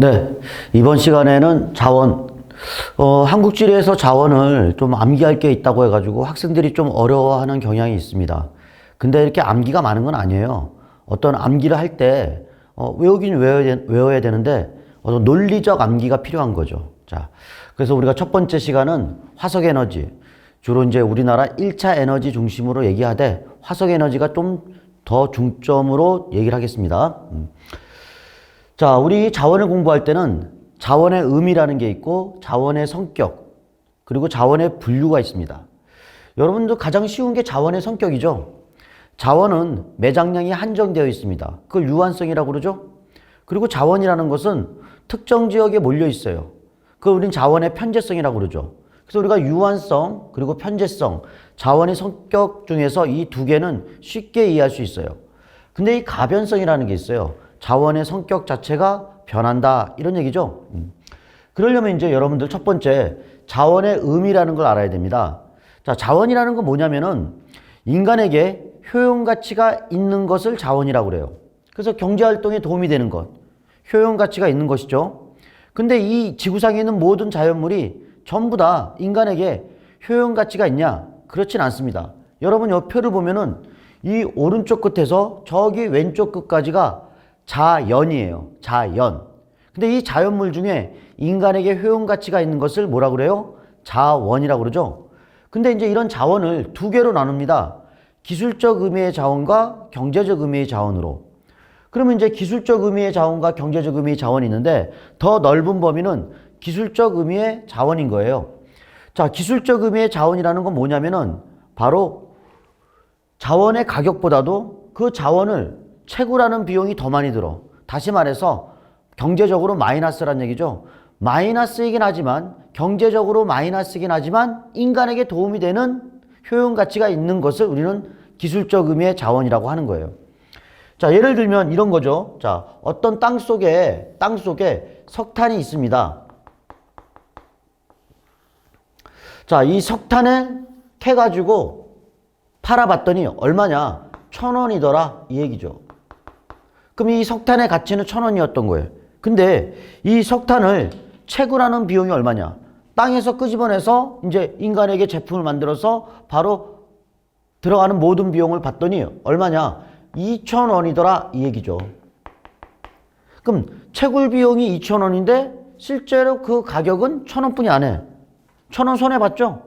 네, 이번 시간에는 자원, 한국지리에서 자원을 좀 암기할 게 있다고 해가지고 학생들이 좀 어려워하는 경향이 있습니다. 근데 이렇게 암기가 많은 건 아니에요. 어떤 암기를 할 때, 외우긴 외워야 되는데, 어떤 논리적 암기가 필요한 거죠. 자, 그래서 우리가 첫 번째 시간은 화석 에너지, 주로 이제 우리나라 1차 에너지 중심으로 얘기하되, 화석 에너지가 좀 더 중점으로 얘기를 하겠습니다. 자, 우리 자원을 공부할 때는 자원의 의미라는 게 있고 자원의 성격, 그리고 자원의 분류가 있습니다. 여러분도 가장 쉬운 게 자원의 성격이죠. 자원은 매장량이 한정되어 있습니다. 그걸 유한성이라고 그러죠. 그리고 자원이라는 것은 특정 지역에 몰려 있어요. 그걸 우린 자원의 편재성이라고 그러죠. 그래서 우리가 유한성 그리고 편재성, 자원의 성격 중에서 이 두 개는 쉽게 이해할 수 있어요. 근데 이 가변성이라는 게 있어요. 자원의 성격 자체가 변한다, 이런 얘기죠. 그러려면 이제 여러분들 첫 번째 자원의 의미라는 걸 알아야 됩니다. 자, 자원이라는 건 뭐냐면은 인간에게 효용 가치가 있는 것을 자원이라고 그래요. 그래서 경제 활동에 도움이 되는 것, 효용 가치가 있는 것이죠. 근데 이 지구상에 있는 모든 자연물이 전부 다 인간에게 효용 가치가 있냐? 그렇진 않습니다. 여러분 이 표를 보면은 이 오른쪽 끝에서 저기 왼쪽 끝까지가 자연이에요. 자연. 근데 이 자연물 중에 인간에게 효용 가치가 있는 것을 뭐라 그래요? 자원이라고 그러죠. 근데 이제 이런 자원을 두 개로 나눕니다. 기술적 의미의 자원과 경제적 의미의 자원으로. 그러면 이제 기술적 의미의 자원과 경제적 의미의 자원이 있는데 더 넓은 범위는 기술적 의미의 자원인 거예요. 자, 기술적 의미의 자원이라는 건 뭐냐면은 바로 자원의 가격보다도 그 자원을 채굴하는 비용이 더 많이 들어. 다시 말해서 경제적으로 마이너스란 얘기죠. 마이너스이긴 하지만 경제적으로 마이너스이긴 하지만 인간에게 도움이 되는 효용 가치가 있는 것을 우리는 기술적 의미의 자원이라고 하는 거예요. 자, 예를 들면 이런 거죠. 자, 어떤 땅 속에 석탄이 있습니다. 자, 이 석탄을 캐가지고 팔아봤더니 얼마냐? 1,000원이더라, 이 얘기죠. 그럼 이 석탄의 가치는 1,000원이었던 거예요. 근데 이 석탄을 채굴하는 비용이 얼마냐? 땅에서 끄집어내서 이제 인간에게 제품을 만들어서 바로 들어가는 모든 비용을 봤더니 얼마냐? 2,000원이더라, 이 얘기죠. 그럼 채굴 비용이 2,000원인데 실제로 그 가격은 1,000원뿐이 안 해. 1,000원 손해봤죠?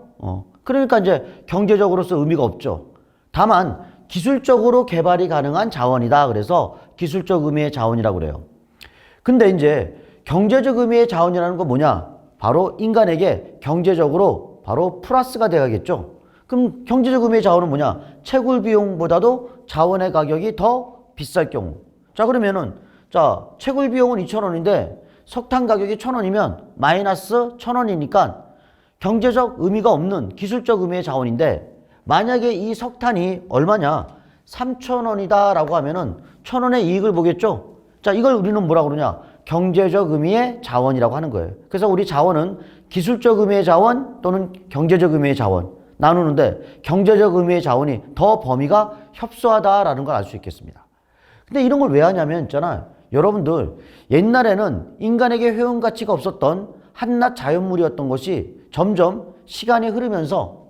그러니까 이제 경제적으로서 의미가 없죠. 다만 기술적으로 개발이 가능한 자원이다. 그래서 기술적 의미의 자원이라고 그래요. 근데 이제 경제적 의미의 자원이라는 건 뭐냐? 바로 인간에게 경제적으로 바로 플러스가 돼야겠죠. 그럼 경제적 의미의 자원은 뭐냐? 채굴 비용보다도 자원의 가격이 더 비쌀 경우. 자, 그러면은 자, 채굴 비용은 2,000원인데 석탄 가격이 1,000원이면 마이너스 1,000원이니까 경제적 의미가 없는 기술적 의미의 자원인데 만약에 이 석탄이 얼마냐? 3,000원이다 라고 하면은 1,000원의 이익을 보겠죠? 자, 이걸 우리는 뭐라고 그러냐? 경제적 의미의 자원이라고 하는 거예요. 그래서 우리 자원은 기술적 의미의 자원 또는 경제적 의미의 자원 나누는데 경제적 의미의 자원이 더 범위가 협소하다라는 걸 알 수 있겠습니다. 근데 이런 걸 왜 하냐면 있잖아요. 여러분들 옛날에는 인간에게 효용 가치가 없었던 한낱 자연물이었던 것이 점점 시간이 흐르면서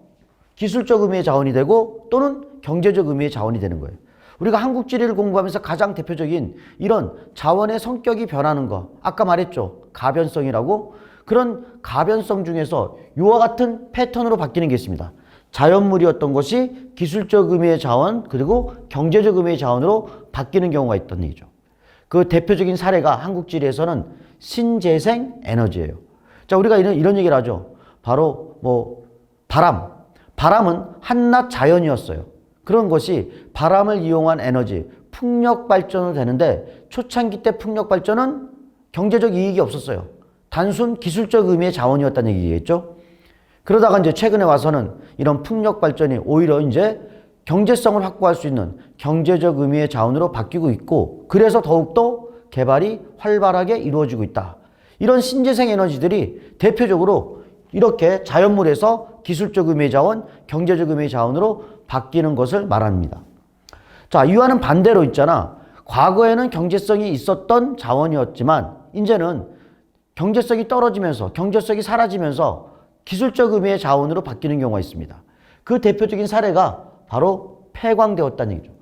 기술적 의미의 자원이 되고 또는 경제적 의미의 자원이 되는 거예요. 우리가 한국 지리를 공부하면서 가장 대표적인 이런 자원의 성격이 변하는 거, 아까 말했죠. 가변성이라고. 그런 가변성 중에서 이와 같은 패턴으로 바뀌는 게 있습니다. 자연물이었던 것이 기술적 의미의 자원 그리고 경제적 의미의 자원으로 바뀌는 경우가 있다는 얘기죠. 그 대표적인 사례가 한국 지리에서는 신재생 에너지예요. 자, 우리가 이런 얘기를 하죠. 바로 바람은 한낱 자연이었어요. 그런 것이 바람을 이용한 에너지, 풍력 발전을 되는데 초창기 때 풍력 발전은 경제적 이익이 없었어요. 단순 기술적 의미의 자원이었다는 얘기겠죠. 그러다가 이제 최근에 와서는 이런 풍력 발전이 오히려 이제 경제성을 확보할 수 있는 경제적 의미의 자원으로 바뀌고 있고 그래서 더욱더 개발이 활발하게 이루어지고 있다. 이런 신재생 에너지들이 대표적으로 이렇게 자연물에서 기술적 의미의 자원, 경제적 의미의 자원으로 바뀌는 것을 말합니다. 자, 이와는 반대로 있잖아. 과거에는 경제성이 있었던 자원이었지만 이제는 경제성이 떨어지면서 경제성이 사라지면서 기술적 의미의 자원으로 바뀌는 경우가 있습니다. 그 대표적인 사례가 바로 폐광되었다는 얘기죠.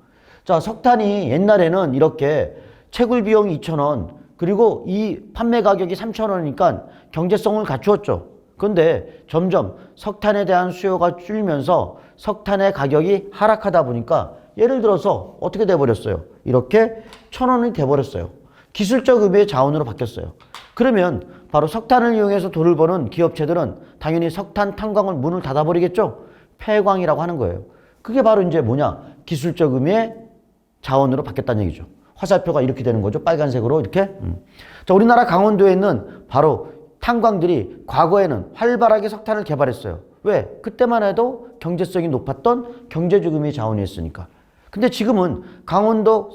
자, 석탄이 옛날에는 이렇게 채굴 비용이 2,000원, 그리고 이 판매 가격이 3,000원이니까 경제성을 갖추었죠. 그런데 점점 석탄에 대한 수요가 줄면서 석탄의 가격이 하락하다 보니까 예를 들어서 어떻게 돼버렸어요? 이렇게 1,000원이 돼버렸어요. 기술적 의미의 자원으로 바뀌었어요. 그러면 바로 석탄을 이용해서 돈을 버는 기업체들은 당연히 석탄 탄광을 문을 닫아버리겠죠? 폐광이라고 하는 거예요. 그게 바로 이제 뭐냐? 기술적 의미의 자원으로 바뀌었다는 얘기죠. 화살표가 이렇게 되는 거죠. 빨간색으로 이렇게. 자, 우리나라 강원도에 있는 바로 탄광들이 과거에는 활발하게 석탄을 개발했어요. 왜? 그때만 해도 경제성이 높았던 경제적 의미의 자원이었으니까. 근데 지금은 강원도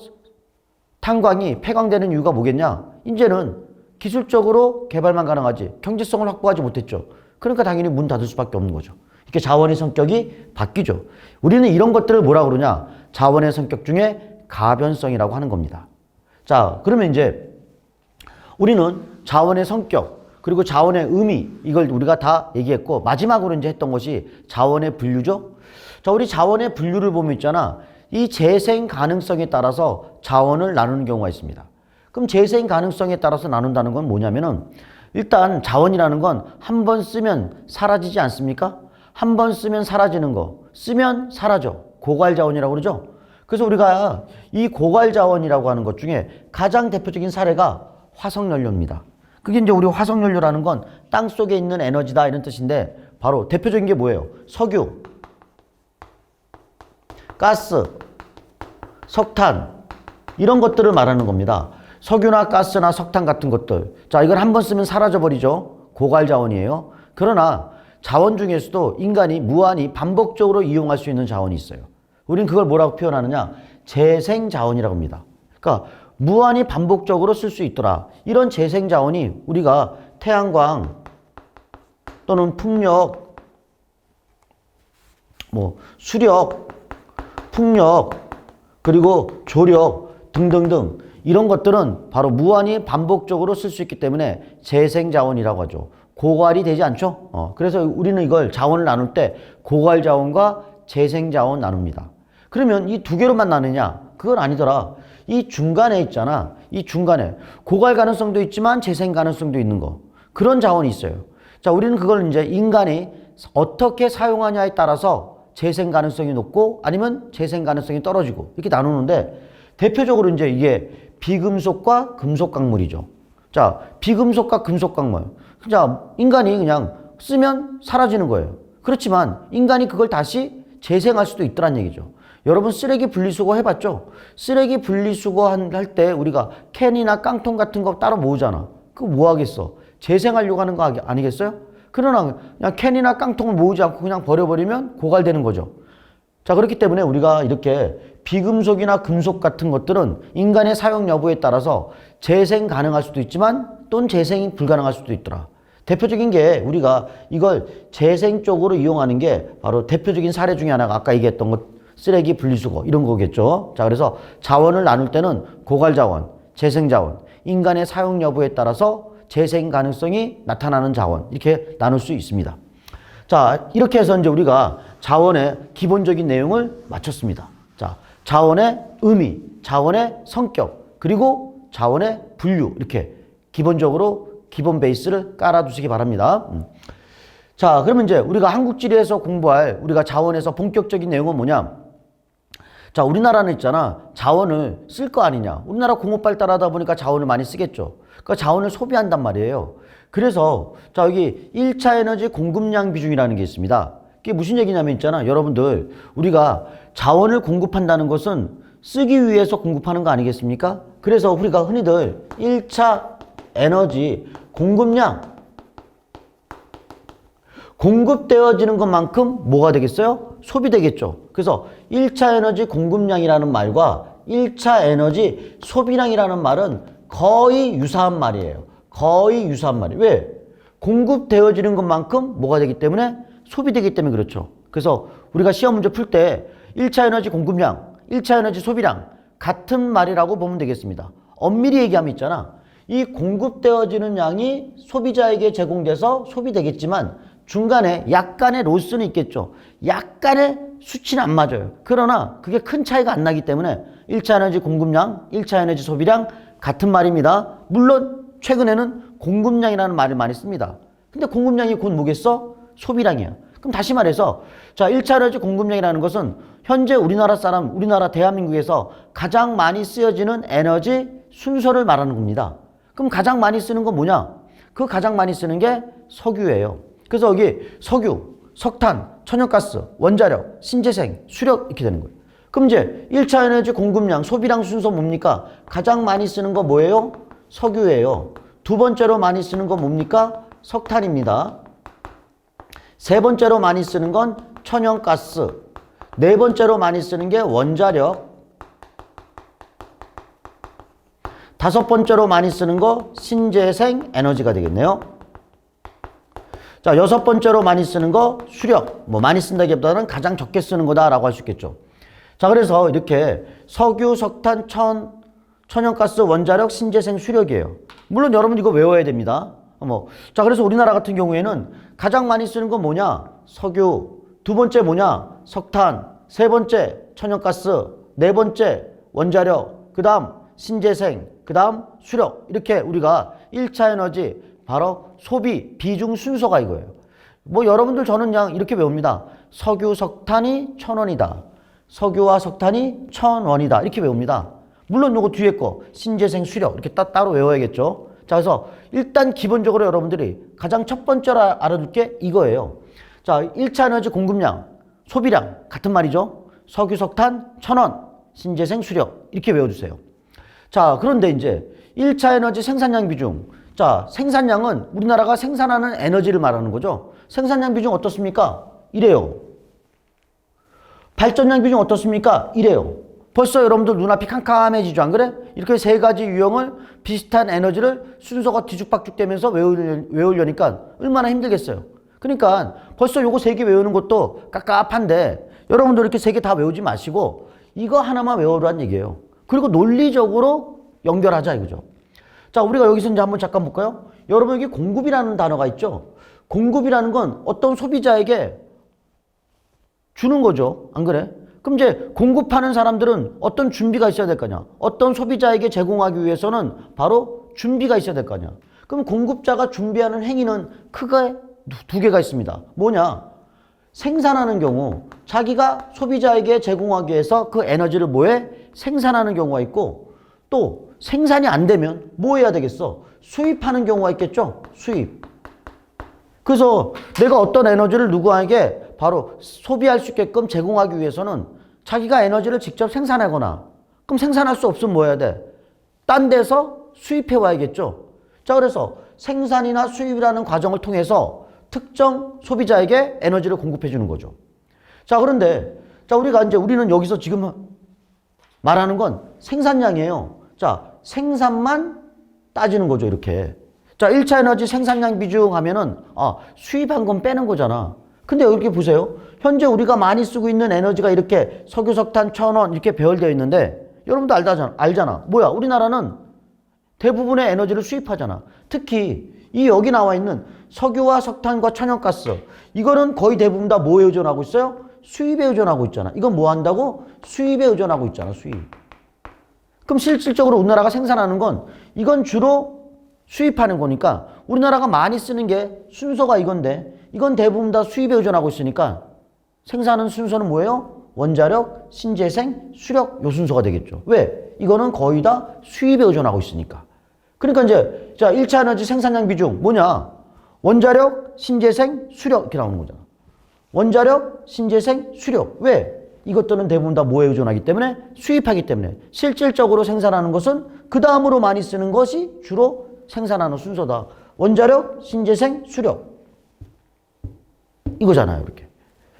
탄광이 폐광되는 이유가 뭐겠냐? 이제는 기술적으로 개발만 가능하지 경제성을 확보하지 못했죠. 그러니까 당연히 문 닫을 수밖에 없는 거죠. 이렇게 자원의 성격이 바뀌죠. 우리는 이런 것들을 뭐라 그러냐? 자원의 성격 중에 가변성이라고 하는 겁니다. 자, 그러면 이제 우리는 자원의 성격, 그리고 자원의 의미, 이걸 우리가 다 얘기했고, 마지막으로 이제 했던 것이 자원의 분류죠. 자, 우리 자원의 분류를 보면 있잖아. 이 재생 가능성에 따라서 자원을 나누는 경우가 있습니다. 그럼 재생 가능성에 따라서 나눈다는 건 뭐냐면은, 일단 자원이라는 건 한 번 쓰면 사라지지 않습니까? 한 번 쓰면 사라지는 거, 쓰면 사라져. 고갈 자원이라고 그러죠. 그래서 우리가 이 고갈 자원이라고 하는 것 중에 가장 대표적인 사례가 화석연료입니다. 그게 이제 우리 화석연료라는 건 땅 속에 있는 에너지다 이런 뜻인데, 바로 대표적인 게 뭐예요? 석유, 가스, 석탄, 이런 것들을 말하는 겁니다. 석유나 가스나 석탄 같은 것들. 자, 이걸 한 번 쓰면 사라져 버리죠. 고갈 자원이에요. 그러나 자원 중에서도 인간이 무한히 반복적으로 이용할 수 있는 자원이 있어요. 우린 그걸 뭐라고 표현하느냐? 재생 자원이라고 합니다. 그러니까 무한히 반복적으로 쓸 수 있더라. 이런 재생 자원이 우리가 태양광 또는 풍력, 수력, 풍력, 그리고 조력 등등등 이런 것들은 바로 무한히 반복적으로 쓸 수 있기 때문에 재생 자원이라고 하죠. 고갈이 되지 않죠? 그래서 우리는 이걸 자원을 나눌 때 고갈 자원과 재생 자원 나눕니다. 그러면 이 두 개로만 나누냐? 그건 아니더라. 이 중간에 있잖아. 이 중간에 고갈 가능성도 있지만 재생 가능성도 있는 거. 그런 자원이 있어요. 자, 우리는 그걸 이제 인간이 어떻게 사용하냐에 따라서 재생 가능성이 높고 아니면 재생 가능성이 떨어지고 이렇게 나누는데, 대표적으로 이제 이게 비금속과 금속 광물이죠. 자, 비금속과 금속 광물. 자, 인간이 그냥 쓰면 사라지는 거예요. 그렇지만 인간이 그걸 다시 재생할 수도 있더란 얘기죠. 여러분 쓰레기 분리수거 해봤죠? 쓰레기 분리수거 할 때 우리가 캔이나 깡통 같은 거 따로 모으잖아. 그거 뭐 하겠어? 재생하려고 하는 거 아니겠어요? 그러나 그냥 캔이나 깡통을 모으지 않고 그냥 버려버리면 고갈되는 거죠. 자, 그렇기 때문에 우리가 이렇게 비금속이나 금속 같은 것들은 인간의 사용 여부에 따라서 재생 가능할 수도 있지만 또는 재생이 불가능할 수도 있더라. 대표적인 게 우리가 이걸 재생 쪽으로 이용하는 게 바로 대표적인 사례 중에 하나가 아까 얘기했던 것, 쓰레기 분리수거 이런 거겠죠. 자, 그래서 자원을 나눌 때는 고갈 자원, 재생 자원, 인간의 사용 여부에 따라서 재생 가능성이 나타나는 자원 이렇게 나눌 수 있습니다. 자, 이렇게 해서 이제 우리가 자원의 기본적인 내용을 마쳤습니다. 자, 자원의 의미, 자원의 성격, 그리고 자원의 분류 이렇게 기본적으로 기본 베이스를 깔아두시기 바랍니다. 자, 그러면 이제 우리가 한국지리에서 공부할 우리가 자원에서 본격적인 내용은 뭐냐? 자, 우리나라는 있잖아. 자원을 쓸 거 아니냐. 우리나라 공업 발달하다 보니까 자원을 많이 쓰겠죠. 그러니까 자원을 소비한단 말이에요. 그래서 자, 여기 1차 에너지 공급량 비중이라는 게 있습니다. 그게 무슨 얘기냐면 있잖아. 여러분들, 우리가 자원을 공급한다는 것은 쓰기 위해서 공급하는 거 아니겠습니까? 그래서 우리가 흔히들 1차 에너지 공급량, 공급되어지는 것만큼 뭐가 되겠어요? 소비되겠죠. 그래서 1차 에너지 공급량이라는 말과 1차 에너지 소비량이라는 말은 거의 유사한 말이에요. 거의 유사한 말이에요. 왜? 공급되어지는 것만큼 뭐가 되기 때문에? 소비되기 때문에 그렇죠. 그래서 우리가 시험 문제 풀 때 1차 에너지 공급량, 1차 에너지 소비량 같은 말이라고 보면 되겠습니다. 엄밀히 얘기하면 있잖아. 이 공급되어지는 양이 소비자에게 제공돼서 소비되겠지만 중간에 약간의 로스는 있겠죠. 약간의 수치는 안 맞아요. 그러나 그게 큰 차이가 안 나기 때문에 1차 에너지 공급량, 1차 에너지 소비량 같은 말입니다. 물론 최근에는 공급량이라는 말을 많이 씁니다. 근데 공급량이 곧 뭐겠어? 소비량이야. 그럼 다시 말해서 자, 1차 에너지 공급량이라는 것은 현재 우리나라 사람, 우리나라 대한민국에서 가장 많이 쓰여지는 에너지 순서를 말하는 겁니다. 그럼 가장 많이 쓰는 건 뭐냐? 그 가장 많이 쓰는 게 석유예요. 그래서 여기 석유, 석탄, 천연가스, 원자력, 신재생, 수력 이렇게 되는 거예요. 그럼 이제 1차 에너지 공급량, 소비량 순서 뭡니까? 가장 많이 쓰는 거 뭐예요? 석유예요. 두 번째로 많이 쓰는 건 뭡니까? 석탄입니다. 세 번째로 많이 쓰는 건 천연가스. 네 번째로 많이 쓰는 게 원자력. 다섯 번째로 많이 쓰는 거 신재생 에너지가 되겠네요. 자, 여섯 번째로 많이 쓰는 거 수력. 뭐 많이 쓴다기보다는 가장 적게 쓰는 거다라고 할 수 있겠죠. 자, 그래서 이렇게 석유, 석탄, 천연가스, 원자력, 신재생, 수력이에요. 물론 여러분 이거 외워야 됩니다. 자, 그래서 우리나라 같은 경우에는 가장 많이 쓰는 건 뭐냐? 석유. 두 번째 뭐냐? 석탄. 세 번째 천연가스. 네 번째 원자력. 그 다음 신재생. 그 다음 수력. 이렇게 우리가 1차 에너지 바로 소비 비중 순서가 이거예요. 뭐 여러분들 저는 그냥 이렇게 외웁니다. 석유, 석탄이 1,000원이다. 석유와 석탄이 1,000원이다. 이렇게 외웁니다. 물론 요거 뒤에 거 신재생, 수력 이렇게 따로 외워야겠죠. 자, 그래서 일단 기본적으로 여러분들이 가장 첫 번째로 알아둘 게 이거예요. 자, 1차 에너지 공급량, 소비량 같은 말이죠. 석유, 석탄 1,000원, 신재생, 수력 이렇게 외워주세요. 자, 그런데 이제 1차 에너지 생산량 비중. 자, 생산량은 우리나라가 생산하는 에너지를 말하는 거죠. 생산량 비중 어떻습니까? 이래요. 발전량 비중 어떻습니까? 이래요. 벌써 여러분들 눈앞이 캄캄해지죠, 안 그래? 이렇게 세 가지 유형을 비슷한 에너지를 순서가 뒤죽박죽 되면서 외우려니까 얼마나 힘들겠어요. 그러니까 벌써 요거 세 개 외우는 것도 깝깝한데 여러분들 이렇게 세 개 다 외우지 마시고 이거 하나만 외우라는 얘기예요. 그리고 논리적으로 연결하자 이거죠. 자, 우리가 여기서 이제 한번 잠깐 볼까요? 여러분 여기 공급이라는 단어가 있죠. 공급이라는 건 어떤 소비자에게 주는 거죠. 안 그래? 그럼 이제 공급하는 사람들은 어떤 준비가 있어야 될 거냐? 어떤 소비자에게 제공하기 위해서는 바로 준비가 있어야 될 거냐? 그럼 공급자가 준비하는 행위는 크게 두 개가 있습니다. 뭐냐? 생산하는 경우 자기가 소비자에게 제공하기 위해서 그 에너지를 뭐해? 생산하는 경우가 있고 또 생산이 안 되면 뭐 해야 되겠어? 수입하는 경우가 있겠죠? 수입. 그래서 내가 어떤 에너지를 누구에게 바로 소비할 수 있게끔 제공하기 위해서는 자기가 에너지를 직접 생산하거나 그럼 생산할 수 없으면 뭐 해야 돼? 딴 데서 수입해 와야겠죠. 자, 그래서 생산이나 수입이라는 과정을 통해서 특정 소비자에게 에너지를 공급해 주는 거죠. 자, 그런데 자, 우리는 여기서 지금 말하는 건 생산량이에요. 자, 생산만 따지는 거죠, 이렇게. 자, 1차 에너지 생산량 비중 하면은 수입한 건 빼는 거잖아. 근데 여기 보세요. 현재 우리가 많이 쓰고 있는 에너지가 이렇게 석유, 석탄, 천원 이렇게 배열되어 있는데 여러분도 알잖아. 뭐야? 우리나라는 대부분의 에너지를 수입하잖아. 특히 이 여기 나와 있는 석유와 석탄과 천연가스 이거는 거의 대부분 다 뭐에 의존하고 있어요? 수입에 의존하고 있잖아. 이건 뭐 한다고? 수입에 의존하고 있잖아. 수입. 그럼 실질적으로 우리나라가 생산하는 건 이건 주로 수입하는 거니까 우리나라가 많이 쓰는 게 순서가 이건데 이건 대부분 다 수입에 의존하고 있으니까 생산하는 순서는 뭐예요? 원자력, 신재생, 수력 요 순서가 되겠죠. 왜? 이거는 거의 다 수입에 의존하고 있으니까. 그러니까 이제 자 1차 에너지 생산량 비중 뭐냐? 원자력, 신재생, 수력 이렇게 나오는 거잖아. 원자력, 신재생, 수력. 왜? 이것들은 대부분 다 뭐에 의존하기 때문에 수입하기 때문에 실질적으로 생산하는 것은 그 다음으로 많이 쓰는 것이 주로 생산하는 순서다. 원자력, 신재생, 수력. 이거잖아요, 이렇게.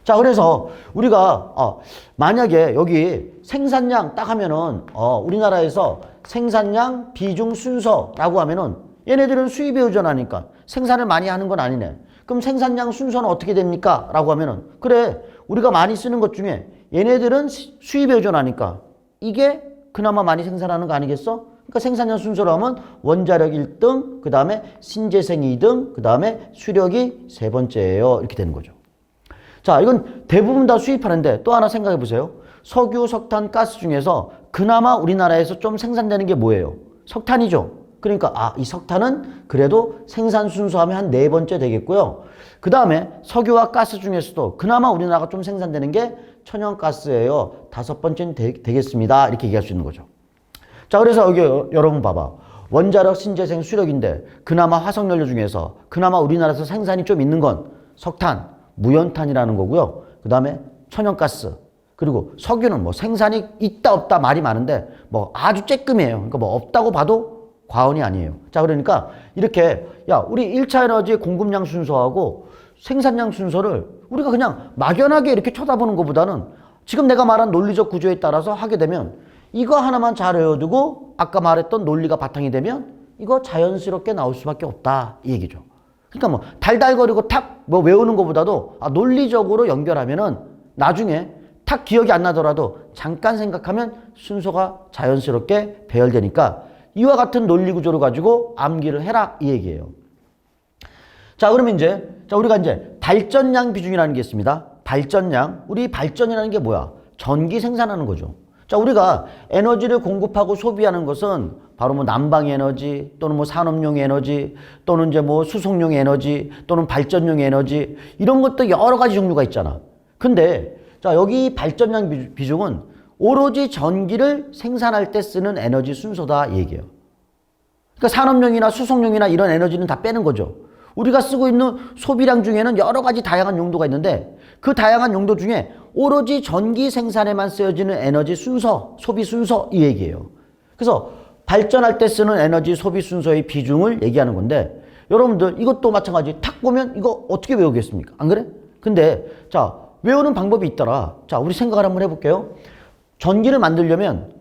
자, 그래서 우리가 만약에 여기 생산량 딱 하면은 우리나라에서 생산량 비중 순서라고 하면은 얘네들은 수입에 의존하니까 생산을 많이 하는 건 아니네. 그럼 생산량 순서는 어떻게 됩니까? 라고 하면은 그래, 우리가 많이 쓰는 것 중에 얘네들은 수입에 의존하니까 이게 그나마 많이 생산하는 거 아니겠어? 그러니까 생산량 순서로 하면 원자력 1등, 그 다음에 신재생이 2등, 그 다음에 수력이 세 번째예요. 이렇게 되는 거죠. 자, 이건 대부분 다 수입하는데 또 하나 생각해 보세요. 석유, 석탄, 가스 중에서 그나마 우리나라에서 좀 생산되는 게 뭐예요? 석탄이죠. 그러니까 이 석탄은 그래도 생산 순서하면 한 네 번째 되겠고요. 그 다음에 석유와 가스 중에서도 그나마 우리나라가 좀 생산되는 게 천연가스예요. 다섯 번째는 되겠습니다. 이렇게 얘기할 수 있는 거죠. 자, 그래서 여기 여러분 봐봐. 원자력, 신재생, 수력인데 그나마 화석연료 중에서 그나마 우리나라에서 생산이 좀 있는 건 석탄, 무연탄이라는 거고요. 그 다음에 천연가스, 그리고 석유는 뭐 생산이 있다 없다 말이 많은데 뭐 아주 쬐끔이에요. 그러니까 뭐 없다고 봐도 과언이 아니에요. 자, 그러니까 이렇게 우리 1차 에너지 공급량 순서하고 생산량 순서를 우리가 그냥 막연하게 이렇게 쳐다보는 것보다는 지금 내가 말한 논리적 구조에 따라서 하게 되면 이거 하나만 잘 외워두고 아까 말했던 논리가 바탕이 되면 이거 자연스럽게 나올 수밖에 없다 이 얘기죠. 그러니까 뭐 달달거리고 탁 뭐 외우는 것보다도 논리적으로 연결하면은 나중에 탁 기억이 안 나더라도 잠깐 생각하면 순서가 자연스럽게 배열되니까 이와 같은 논리 구조를 가지고 암기를 해라 이 얘기예요. 자, 그러면 우리가 발전량 비중이라는 게 있습니다. 발전량. 우리 발전이라는 게 뭐야? 전기 생산하는 거죠. 자, 우리가 에너지를 공급하고 소비하는 것은 바로 뭐 난방 에너지 또는 뭐 산업용 에너지 또는 뭐 수송용 에너지 또는 발전용 에너지 이런 것도 여러 가지 종류가 있잖아. 근데 자, 여기 발전량 비중은 오로지 전기를 생산할 때 쓰는 에너지 순서다 이 얘기예요. 그러니까 산업용이나 수송용이나 이런 에너지는 다 빼는 거죠. 우리가 쓰고 있는 소비량 중에는 여러 가지 다양한 용도가 있는데 그 다양한 용도 중에 오로지 전기 생산에만 쓰여지는 에너지 순서, 소비 순서 이 얘기예요. 그래서 발전할 때 쓰는 에너지 소비 순서의 비중을 얘기하는 건데 여러분들 이것도 마찬가지 탁 보면 이거 어떻게 외우겠습니까? 안 그래? 근데 자, 외우는 방법이 있더라. 자, 우리 생각을 한번 해볼게요. 전기를 만들려면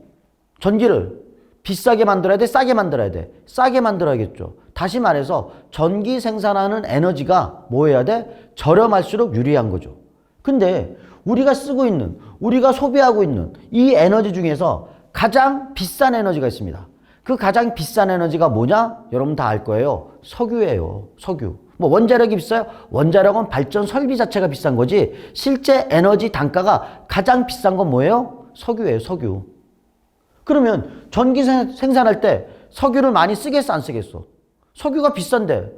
전기를 비싸게 만들어야 돼? 싸게 만들어야 돼? 싸게 만들어야겠죠. 다시 말해서 전기 생산하는 에너지가 뭐 해야 돼? 저렴할수록 유리한 거죠. 근데 우리가 쓰고 있는, 우리가 소비하고 있는 이 에너지 중에서 가장 비싼 에너지가 있습니다. 그 가장 비싼 에너지가 뭐냐? 여러분 다 알 거예요. 석유예요. 석유. 뭐 원자력이 비싸요? 원자력은 발전 설비 자체가 비싼 거지 실제 에너지 단가가 가장 비싼 건 뭐예요? 석유예요. 석유. 그러면 전기 생산할 때 석유를 많이 쓰겠어 안 쓰겠어? 석유가 비싼데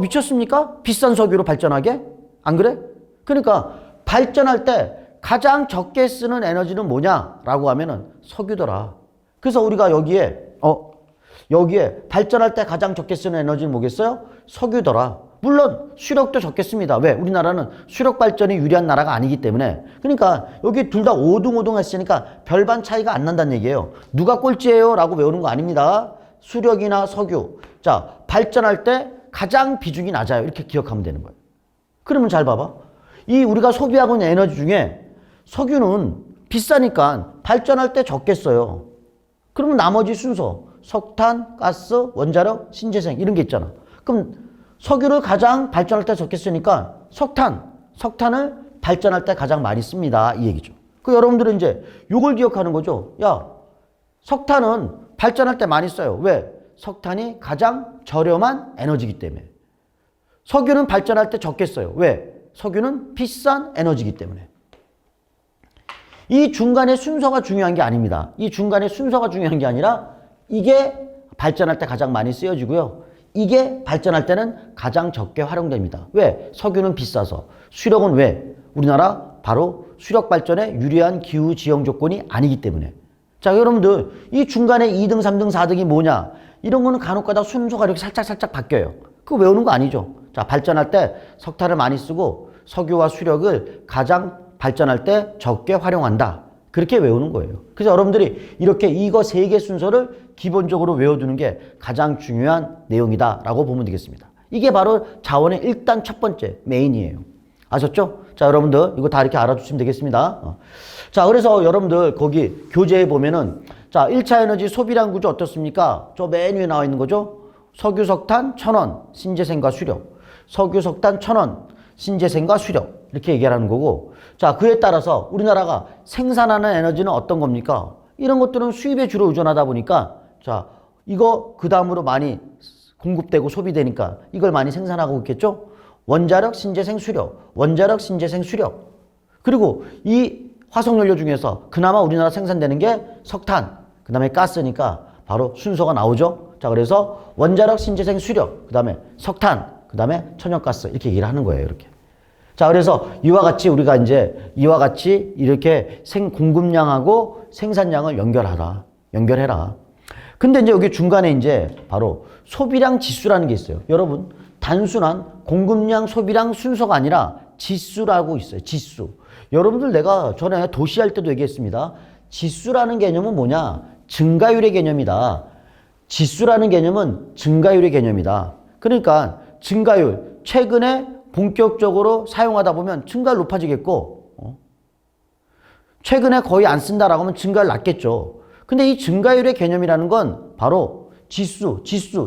미쳤습니까? 비싼 석유로 발전하게? 안 그래? 그러니까 발전할 때 가장 적게 쓰는 에너지는 뭐냐라고 하면은 석유더라. 그래서 우리가 여기에 발전할 때 가장 적게 쓰는 에너지는 뭐겠어요? 석유더라. 물론 수력도 적겠습니다. 왜? 우리나라는 수력 발전이 유리한 나라가 아니기 때문에. 그러니까 여기 둘 다 오등오등 했으니까 별반 차이가 안 난다는 얘기예요. 누가 꼴찌예요? 라고 외우는 거 아닙니다. 수력이나 석유. 자, 발전할 때 가장 비중이 낮아요. 이렇게 기억하면 되는 거예요. 그러면 잘 봐봐. 이 우리가 소비하고 있는 에너지 중에 석유는 비싸니까 발전할 때 적게 써요. 그러면 나머지 순서 석탄, 가스, 원자력, 신재생 이런 게 있잖아. 그럼 석유를 가장 발전할 때 적게 쓰니까 석탄을 발전할 때 가장 많이 씁니다. 이 얘기죠. 그 여러분들은 이걸 기억하는 거죠. 야, 석탄은 발전할 때 많이 써요. 왜? 석탄이 가장 저렴한 에너지이기 때문에. 석유는 발전할 때 적게 써요. 왜? 석유는 비싼 에너지이기 때문에. 이 중간의 순서가 중요한 게 아닙니다. 이 중간의 순서가 중요한 게 아니라 이게 발전할 때 가장 많이 쓰여지고요. 이게 발전할 때는 가장 적게 활용됩니다. 왜? 석유는 비싸서. 수력은 왜? 우리나라 바로 수력 발전에 유리한 기후 지형 조건이 아니기 때문에. 자, 여러분들 이 중간에 2등, 3등, 4등이 뭐냐? 이런 거는 간혹가다 순서가 이렇게 살짝 바뀌어요. 그거 외우는 거 아니죠. 자, 발전할 때 석탄을 많이 쓰고 석유와 수력을 가장 발전할 때 적게 활용한다. 그렇게 외우는 거예요. 그래서 여러분들이 이렇게 이거 세 개 순서를 기본적으로 외워두는 게 가장 중요한 내용이다라고 보면 되겠습니다. 이게 바로 자원의 일단 첫 번째 메인이에요. 아셨죠? 자, 여러분들 이거 다 이렇게 알아두시면 되겠습니다. 자, 그래서 여러분들 거기 교재에 보면은 자, 1차 에너지 소비량 구조 어떻습니까? 저 맨 위에 나와 있는 거죠. 석유, 석탄, 천원, 신재생과 수력. 석유, 석탄, 천원, 신재생과 수력 이렇게 얘기하는 거고 자 그에 따라서 우리나라가 생산하는 에너지는 어떤 겁니까? 이런 것들은 수입에 주로 의존하다 보니까 자 이거 그 다음으로 많이 공급되고 소비되니까 이걸 많이 생산하고 있겠죠? 원자력, 신재생, 수력, 원자력, 신재생, 수력 그리고 이 화석연료 중에서 그나마 우리나라 생산되는 게 석탄, 그 다음에 가스니까 바로 순서가 나오죠. 자, 그래서 원자력, 신재생, 수력, 그 다음에 석탄, 그 다음에 천연가스 이렇게 얘기를 하는 거예요. 이렇게. 자, 그래서 이와 같이 우리가 이제 이와 같이 이렇게 공급량하고 생산량을 연결해라. 근데 이제 여기 중간에 이제 바로 소비량 지수라는 게 있어요. 여러분, 단순한 공급량, 소비량 순서가 아니라 지수라고 있어요. 지수. 여러분들 내가 전에 도시할 때도 얘기했습니다. 지수라는 개념은 뭐냐? 증가율의 개념이다. 지수라는 개념은 증가율의 개념이다. 그러니까 증가율, 최근에 본격적으로 사용하다 보면 증가율 높아지겠고 최근에 거의 안 쓴다라고 하면 증가율 낮겠죠. 근데 이 증가율의 개념이라는 건 바로 지수,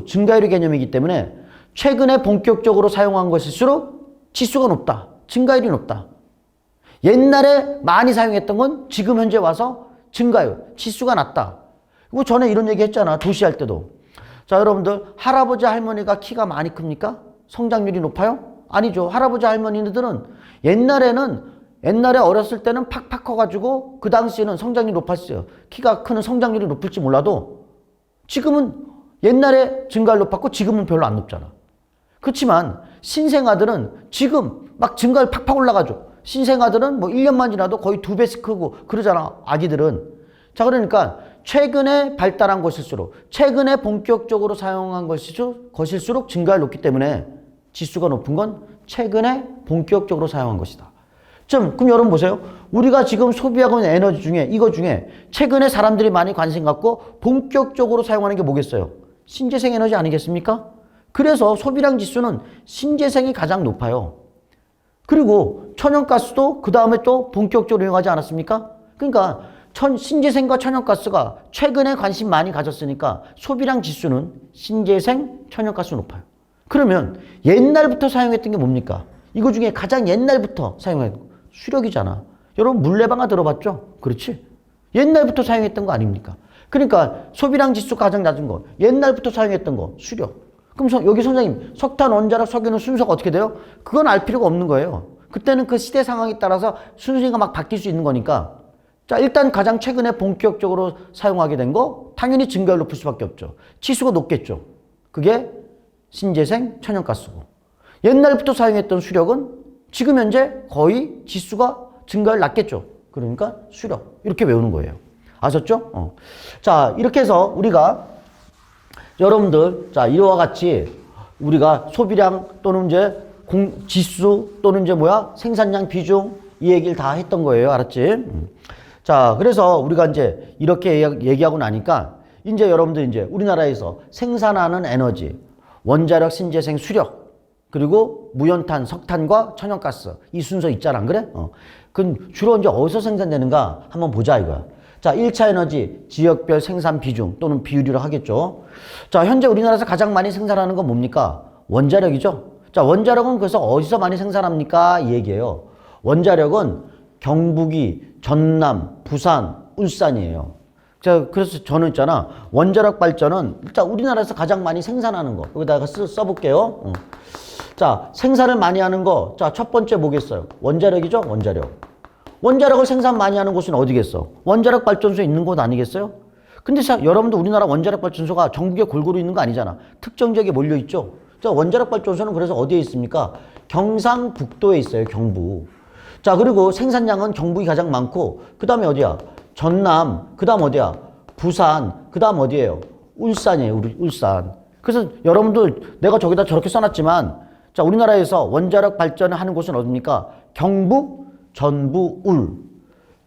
증가율의 개념이기 때문에 최근에 본격적으로 사용한 것일수록 지수가 높다. 증가율이 높다. 옛날에 많이 사용했던 건 지금 현재 와서 증가율, 지수가 낮다. 이거 전에 이런 얘기 했잖아. 도시할 때도. 자, 여러분들 할아버지 할머니가 키가 많이 큽니까? 성장률이 높아요? 아니죠. 할아버지 할머니들은 옛날에 어렸을 때는 팍팍 커가지고 그 당시에는 성장률이 높았어요. 키가 크는 성장률이 높을지 몰라도 지금은 옛날에 증가율 높았고 지금은 별로 안 높잖아. 그렇지만 신생아들은 지금 막 증가율 팍팍 올라가죠. 신생아들은 뭐 1년만 지나도 거의 2배씩 크고 그러잖아. 아기들은. 자, 그러니까 최근에 발달한 것일수록 최근에 본격적으로 사용한 것일수록 증가율 높기 때문에 지수가 높은 건 최근에 본격적으로 사용한 것이다. 그럼 여러분 보세요. 우리가 지금 소비하고 있는 에너지 중에 이거 중에 최근에 사람들이 많이 관심 갖고 본격적으로 사용하는 게 뭐겠어요? 신재생 에너지 아니겠습니까? 그래서 소비량 지수는 신재생이 가장 높아요. 그리고 천연가스도 그 다음에 또 본격적으로 이용하지 않았습니까? 그러니까 신재생과 천연가스가 최근에 관심 많이 가졌으니까 소비량 지수는 신재생, 천연가스 높아요. 그러면 옛날부터 사용했던 게 뭡니까? 이거 중에 가장 옛날부터 사용했던 거 수력이잖아. 여러분 물레방아 들어봤죠? 그렇지? 옛날부터 사용했던 거 아닙니까? 그러니까 소비량 지수 가장 낮은 거 옛날부터 사용했던 거 수력. 그럼 여기 선생님 석탄, 원자력, 석유는 순서가 어떻게 돼요? 그건 알 필요가 없는 거예요. 그때는 그 시대 상황에 따라서 순위가 막 바뀔 수 있는 거니까 자 일단 가장 최근에 본격적으로 사용하게 된 거 당연히 증가율 높을 수밖에 없죠. 지수가 높겠죠. 그게 신재생, 천연가스고 옛날부터 사용했던 수력은 지금 현재 거의 지수가 증가율 낮겠죠. 그러니까 수력 이렇게 외우는 거예요. 아셨죠? 자 이렇게 해서 우리가 여러분들 자 이와 같이 우리가 소비량 또는 이제 지수 또는 이제 생산량 비중 이 얘기를 다 했던 거예요. 알았지? 자 그래서 우리가 이제 이렇게 얘기하고 나니까 이제 여러분들 이제 우리나라에서 생산하는 에너지 원자력, 신재생, 수력 그리고 무연탄, 석탄과 천연가스 이 순서 있잖아. 안 그래? 그 주로 이제 어디서 생산되는가 한번 보자 이거야. 자, 1차 에너지 지역별 생산 비중 또는 비율이라고 하겠죠. 자, 현재 우리나라에서 가장 많이 생산하는 건 뭡니까? 원자력이죠. 자, 원자력은 그래서 어디서 많이 생산합니까? 이 얘기예요. 원자력은 경북이, 전남, 부산, 울산이에요. 자, 그래서 저는 있잖아. 원자력 발전은 일단 우리나라에서 가장 많이 생산하는 거. 여기다가 써볼게요. 자, 생산을 많이 하는 거. 자, 첫 번째 뭐겠어요? 원자력이죠? 원자력. 원자력을 생산 많이 하는 곳은 어디겠어? 원자력 발전소에 있는 곳 아니겠어요? 근데 여러분도 우리나라 원자력 발전소가 전국에 골고루 있는 거 아니잖아. 특정 지역에 몰려 있죠. 자, 원자력 발전소는 그래서 어디에 있습니까? 경상북도에 있어요. 경북. 자, 그리고 생산량은 경북이 가장 많고 그 다음에 어디야? 전남, 그 다음 어디야? 부산, 그 다음 어디예요? 울산이에요. 울산. 그래서 여러분들 내가 저기다 저렇게 써놨지만 자, 우리나라에서 원자력 발전을 하는 곳은 어디입니까? 경북, 전부, 울.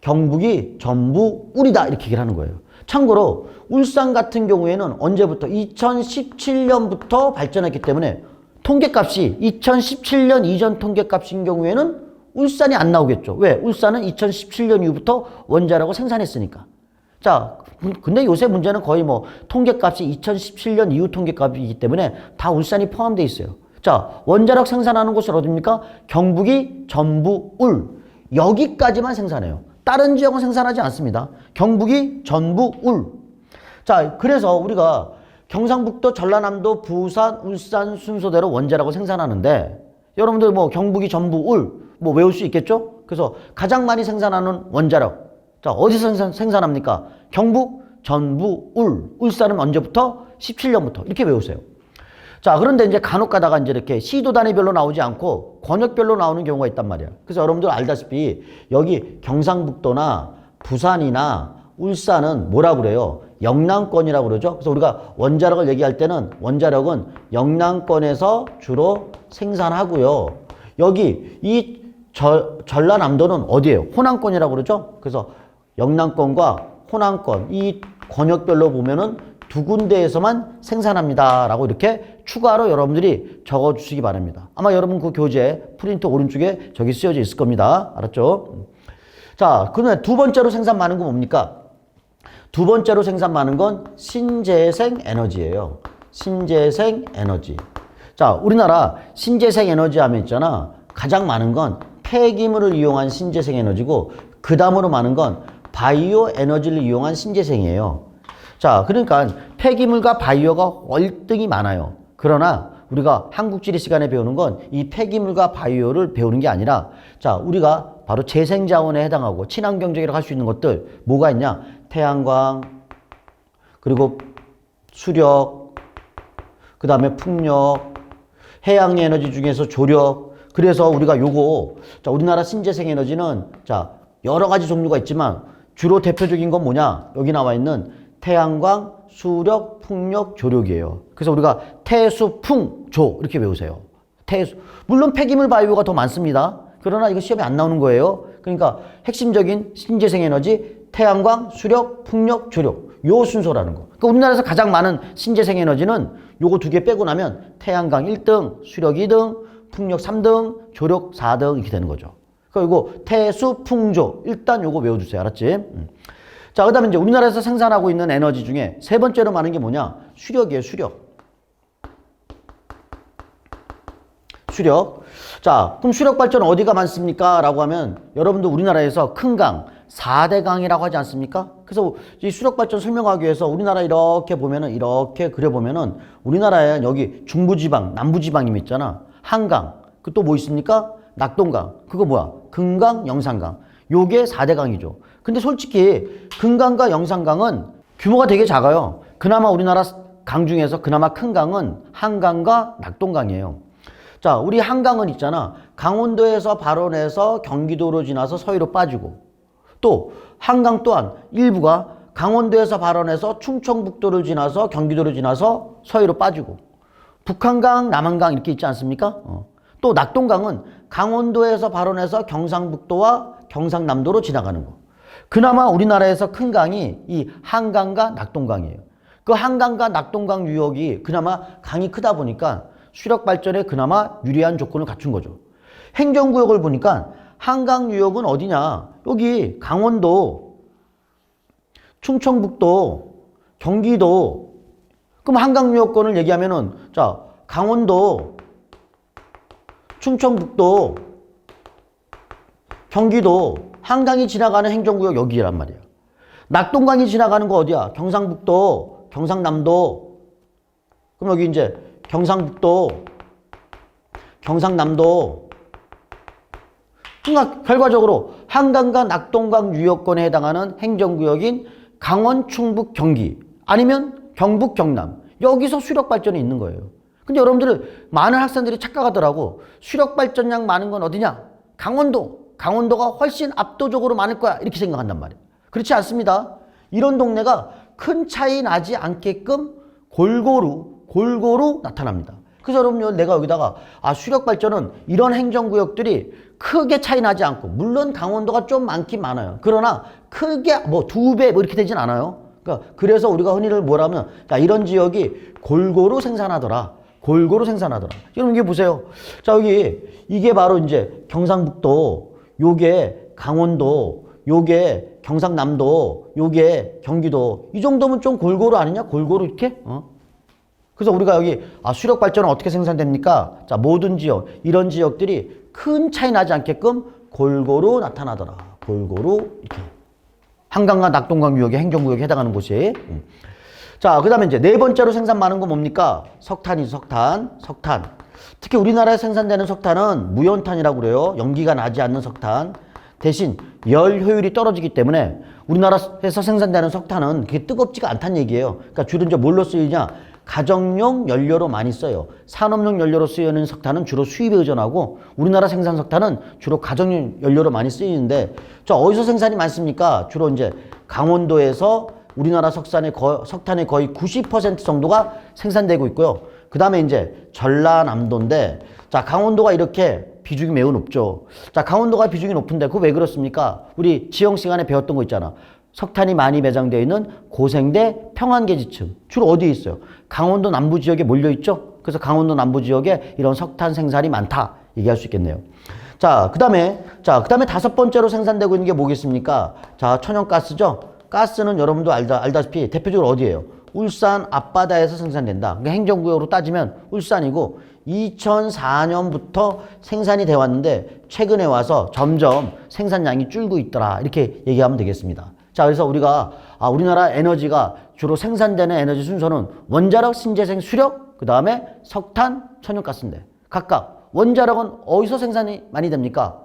경북이 전부, 울이다. 이렇게 얘기를 하는 거예요. 참고로 울산 같은 경우에는 언제부터? 2017년부터 발전했기 때문에 통계값이 2017년 이전 통계값인 경우에는 울산이 안 나오겠죠. 왜? 울산은 2017년 이후부터 원자력을 생산했으니까. 자, 근데 요새 문제는 거의 통계값이 2017년 이후 통계값이기 때문에 다 울산이 포함되어 있어요. 자, 원자력 생산하는 곳은 어디입니까? 경북이 전부 울. 여기까지만 생산해요. 다른 지역은 생산하지 않습니다. 경북이 전부 울. 자, 그래서 우리가 경상북도, 전라남도, 부산, 울산 순서대로 원자력을 생산하는데 여러분들 뭐 경북이 전부 울, 뭐 외울 수 있겠죠? 그래서 가장 많이 생산하는 원자력. 자, 어디서 생산합니까? 경북, 전부, 울. 울산은 언제부터? 17년부터. 이렇게 외우세요. 자, 그런데 이제 간혹 가다가 이제 이렇게 시도 단위별로 나오지 않고 권역별로 나오는 경우가 있단 말이야. 그래서 여러분들 알다시피 여기 경상북도나 부산이나 울산은 뭐라고 그래요? 영남권이라고 그러죠. 그래서 우리가 원자력을 얘기할 때는 원자력은 영남권에서 주로 생산하고요. 여기 이 전라남도는 어디예요? 호남권이라고 그러죠. 그래서 영남권과 호남권 이 권역별로 보면은 두 군데에서만 생산합니다라고 이렇게 추가로 여러분들이 적어주시기 바랍니다. 아마 여러분 그 교재 프린트 오른쪽에 저기 쓰여져 있을 겁니다. 알았죠? 자, 그러면 두 번째로 생산 많은 건 뭡니까? 두 번째로 생산 많은 건 신재생 에너지예요. 신재생 에너지. 자, 우리나라 신재생 에너지 하면 있잖아. 가장 많은 건 폐기물을 이용한 신재생 에너지고 그 다음으로 많은 건 바이오 에너지를 이용한 신재생이에요. 자, 그러니까 폐기물과 바이오가 월등히 많아요. 그러나 우리가 한국지리 시간에 배우는 건 이 폐기물과 바이오를 배우는 게 아니라 자, 우리가 바로 재생자원에 해당하고 친환경적이라고 할 수 있는 것들 뭐가 있냐? 태양광, 그리고 수력, 그 다음에 풍력, 해양 에너지 중에서 조력. 그래서 우리가 요거 자, 우리나라 신재생 에너지는 자, 여러 가지 종류가 있지만 주로 대표적인 건 뭐냐? 여기 나와 있는 태양광, 수력, 풍력, 조력이에요. 그래서 우리가 태수, 풍, 조 이렇게 외우세요. 태수. 물론 폐기물 바이오가 더 많습니다. 그러나 이거 시험에 안 나오는 거예요. 그러니까 핵심적인 신재생 에너지 태양광, 수력, 풍력, 조력 요 순서라는 거. 그러니까 우리나라에서 가장 많은 신재생 에너지는 요거 두 개 빼고 나면 태양광 1등, 수력 2등, 풍력 3등, 조력 4등 이렇게 되는 거죠. 그러니까 이거 태수, 풍조 일단 요거 외워주세요. 알았지? 자, 그 다음에 이제 우리나라에서 생산하고 있는 에너지 중에 세 번째로 많은 게 뭐냐? 수력이에요, 수력. 수력. 자, 그럼 수력 발전 어디가 많습니까? 라고 하면 여러분들 우리나라에서 큰 강, 4대 강이라고 하지 않습니까? 그래서 이 수력 발전 설명하기 위해서 우리나라 이렇게 보면은 이렇게 그려보면은 우리나라에 여기 중부지방, 남부지방이 있잖아. 한강. 그 또 뭐 있습니까? 낙동강. 그거 뭐야? 금강, 영산강. 요게 4대 강이죠. 근데 솔직히 금강과 영산강은 규모가 되게 작아요. 그나마 우리나라 강 중에서 그나마 큰 강은 한강과 낙동강이에요. 자, 우리 한강은 있잖아. 강원도에서 발원해서 경기도로 지나서 서해로 빠지고 또 한강 또한 일부가 강원도에서 발원해서 충청북도를 지나서 경기도를 지나서 서해로 빠지고 북한강, 남한강 이렇게 있지 않습니까? 또 낙동강은 강원도에서 발원해서 경상북도와 경상남도로 지나가는 거. 그나마 우리나라에서 큰 강이 이 한강과 낙동강이에요. 그 한강과 낙동강 유역이 그나마 강이 크다 보니까 수력 발전에 그나마 유리한 조건을 갖춘 거죠. 행정구역을 보니까 한강 유역은 어디냐? 여기 강원도, 충청북도, 경기도. 그럼 한강 유역권을 얘기하면은 자, 강원도, 충청북도, 경기도, 한강이 지나가는 행정구역 여기란 말이야. 낙동강이 지나가는 거 어디야? 경상북도, 경상남도. 그럼 여기 이제 경상북도, 경상남도. 그러니까 결과적으로 한강과 낙동강 유역권에 해당하는 행정구역인 강원, 충북, 경기 아니면 경북, 경남 여기서 수력 발전이 있는 거예요. 근데 여러분들 많은 학생들이 착각하더라고. 수력 발전량 많은 건 어디냐? 강원도. 강원도가 훨씬 압도적으로 많을 거야. 이렇게 생각한단 말이에요. 그렇지 않습니다. 이런 동네가 큰 차이 나지 않게끔 골고루 나타납니다. 그래서 여러분 내가 여기다가 수력 발전은 이런 행정구역들이 크게 차이 나지 않고 물론 강원도가 좀 많긴 많아요. 그러나 크게 뭐 2배 뭐 이렇게 되진 않아요. 그러니까 그래서 우리가 흔히를 뭐라면 이런 지역이 골고루 생산하더라. 골고루 생산하더라. 여러분 이게 보세요. 자, 여기 이게 바로 이제 경상북도, 요게 강원도, 요게 경상남도, 요게 경기도. 이 정도면 좀 골고루 아니냐? 골고루 이렇게? 그래서 우리가 여기 수력 발전은 어떻게 생산됩니까? 자, 모든 지역, 이런 지역들이 큰 차이 나지 않게끔 골고루 나타나더라. 골고루 이렇게. 한강과 낙동강 유역의 행정구역에 해당하는 곳이. 자, 그 다음에 이제 네 번째로 생산 많은 건 뭡니까? 석탄이죠, 석탄. 석탄. 특히 우리나라에 생산되는 석탄은 무연탄이라고 그래요. 연기가 나지 않는 석탄. 대신 열 효율이 떨어지기 때문에 우리나라에서 생산되는 석탄은 그게 뜨겁지가 않다는 얘기예요. 그러니까 주로 이제 뭘로 쓰이냐? 가정용 연료로 많이 써요. 산업용 연료로 쓰이는 석탄은 주로 수입에 의존하고 우리나라 생산 석탄은 주로 가정용 연료로 많이 쓰이는데 저 어디서 생산이 많습니까? 주로 이제 강원도에서 우리나라 석탄의 거의 90% 정도가 생산되고 있고요. 그 다음에 이제 전라남도인데 자, 강원도가 이렇게 비중이 매우 높죠. 자, 강원도가 비중이 높은데 그거 왜 그렇습니까? 우리 지형 시간에 배웠던 거 있잖아. 석탄이 많이 매장되어 있는 고생대 평안계지층. 주로 어디에 있어요? 강원도 남부 지역에 몰려 있죠. 그래서 강원도 남부 지역에 이런 석탄 생산이 많다 얘기할 수 있겠네요. 자, 그다음에 다섯 번째로 생산되고 있는 게 뭐겠습니까? 자, 천연가스죠. 가스는 여러분도 알다시피 대표적으로 어디예요? 울산 앞바다에서 생산된다. 그러니까 행정구역으로 따지면 울산이고 2004년부터 생산이 되어 왔는데 최근에 와서 점점 생산량이 줄고 있더라. 이렇게 얘기하면 되겠습니다. 자, 그래서 우리가 우리나라 에너지가 주로 생산되는 에너지 순서는 원자력, 신재생, 수력, 그 다음에 석탄, 천연가스인데 각각 원자력은 어디서 생산이 많이 됩니까?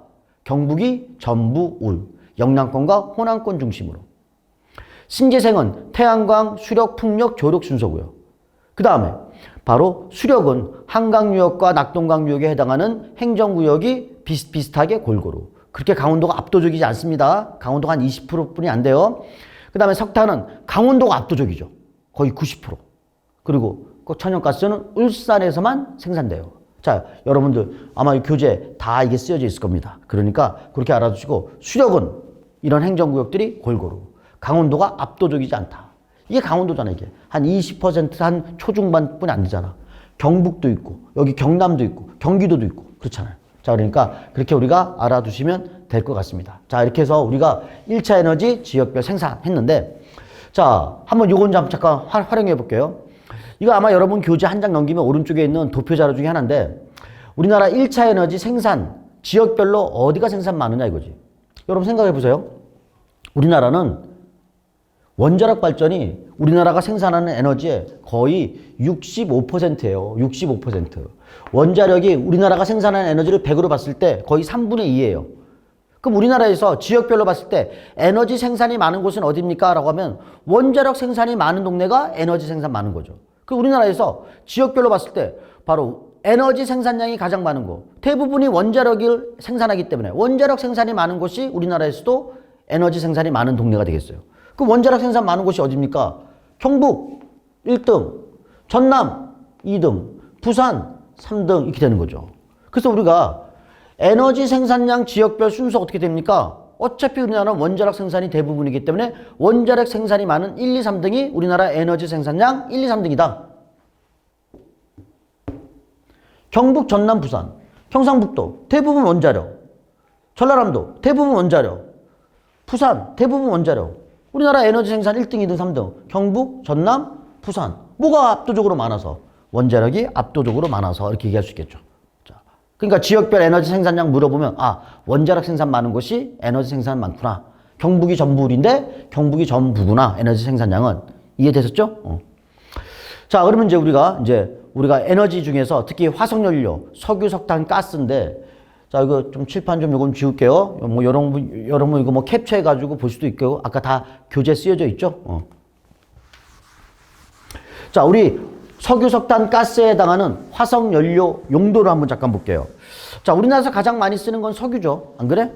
경북이 전부 울, 영남권과 호남권 중심으로. 신재생은 태양광, 수력, 풍력, 조력 순서고요. 그 다음에 바로 수력은 한강유역과 낙동강유역에 해당하는 행정구역이 비슷비슷하게 골고루. 그렇게 강원도가 압도적이지 않습니다. 강원도가 한 20%뿐이 안 돼요. 그 다음에 석탄은 강원도가 압도적이죠. 거의 90%. 그리고 그 천연가스는 울산에서만 생산돼요. 자, 여러분들 아마 이 교재 다 이게 쓰여져 있을 겁니다. 그러니까 그렇게 알아두시고 수력은 이런 행정구역들이 골고루. 강원도가 압도적이지 않다. 이게 강원도잖아, 이게. 한 20% 한 초중반뿐이 안 되잖아. 경북도 있고, 여기 경남도 있고, 경기도도 있고, 그렇잖아요. 자, 그러니까 그렇게 우리가 알아두시면 될 것 같습니다. 자, 이렇게 해서 우리가 1차 에너지 지역별 생산했는데, 자, 한번 요건 잠깐 활용해 볼게요. 이거 아마 여러분 교재 한 장 넘기면 오른쪽에 있는 도표 자료 중에 하나인데, 우리나라 1차 에너지 생산, 지역별로 어디가 생산 많으냐 이거지. 여러분 생각해 보세요. 우리나라는 원자력 발전이 우리나라가 생산하는 에너지의 거의 65%예요. 65%. 원자력이 우리나라가 생산하는 에너지를 100으로 봤을 때 거의 3분의 2예요. 그럼 우리나라에서 지역별로 봤을 때 에너지 생산이 많은 곳은 어디입니까? 라고 하면 원자력 생산이 많은 동네가 에너지 생산 많은 거죠. 그 우리나라에서 지역별로 봤을 때 바로 에너지 생산량이 가장 많은 곳. 대부분이 원자력을 생산하기 때문에 원자력 생산이 많은 곳이 우리나라에서도 에너지 생산이 많은 동네가 되겠어요. 그 원자력 생산 많은 곳이 어디입니까? 경북 1등, 전남 2등, 부산 3등 이렇게 되는 거죠. 그래서 우리가 에너지 생산량 지역별 순서 어떻게 됩니까? 어차피 우리나라는 원자력 생산이 대부분이기 때문에 원자력 생산이 많은 1, 2, 3등이 우리나라 에너지 생산량 1, 2, 3등이다. 경북, 전남, 부산, 경상북도 대부분 원자력, 전라남도 대부분 원자력, 부산 대부분 원자력. 우리나라 에너지 생산 1등, 2등, 3등. 경북, 전남, 부산. 뭐가 압도적으로 많아서? 원자력이 압도적으로 많아서 이렇게 얘기할 수 있겠죠. 자, 그러니까 지역별 에너지 생산량 물어보면 원자력 생산 많은 곳이 에너지 생산 많구나. 경북이 전부울인데 경북이 전부구나. 에너지 생산량은. 이해되셨죠? 자, 그러면 이제 우리가 에너지 중에서 특히 화석연료, 석유, 석탄, 가스인데 자, 이거 좀 칠판 좀 요건 지울게요. 뭐 여러분 이거 뭐 캡처해가지고 볼 수도 있고 아까 다 교재 쓰여져 있죠. 자, 우리 석유, 석탄, 가스에 해당하는 화석 연료 용도를 한번 잠깐 볼게요. 자, 우리나라에서 가장 많이 쓰는 건 석유죠. 안 그래?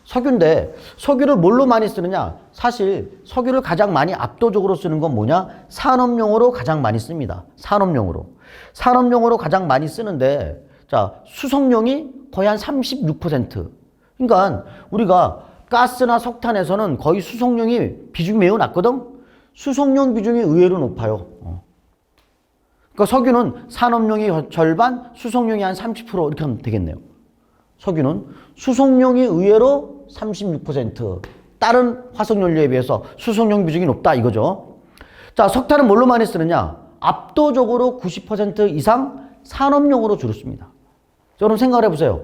석유인데 석유를 뭘로 많이 쓰느냐? 사실 석유를 가장 많이 압도적으로 쓰는 건 뭐냐? 산업용으로 가장 많이 씁니다. 산업용으로 가장 많이 쓰는데 자, 수송용이 거의 한 36%. 그러니까 우리가 가스나 석탄에서는 거의 수송용이 비중이 매우 낮거든? 수송용 비중이 의외로 높아요. 그러니까 석유는 산업용이 절반, 수송용이 한 30% 이렇게 하면 되겠네요. 석유는 수송용이 의외로 36%. 다른 화석연료에 비해서 수송용 비중이 높다 이거죠. 자, 석탄은 뭘로 많이 쓰느냐? 압도적으로 90% 이상 산업용으로 주로 씁니다. 여러분 생각을 해보세요.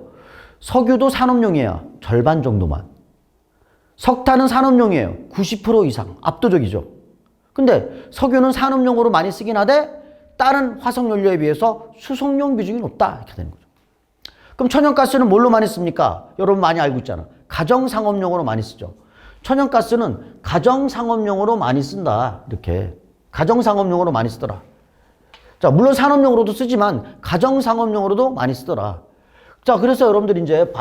석유도 산업용이에요. 절반 정도만. 석탄은 산업용이에요. 90% 이상. 압도적이죠. 근데 석유는 산업용으로 많이 쓰긴 하되 다른 화석연료에 비해서 수송용 비중이 높다. 이렇게 되는 거죠. 그럼 천연가스는 뭘로 많이 씁니까? 여러분 많이 알고 있잖아. 가정상업용으로 많이 쓰죠. 천연가스는 가정상업용으로 많이 쓴다. 이렇게. 가정상업용으로 많이 쓰더라. 자, 물론 산업용으로도 쓰지만 가정상업용으로도 많이 쓰더라. 자, 그래서 여러분들 이제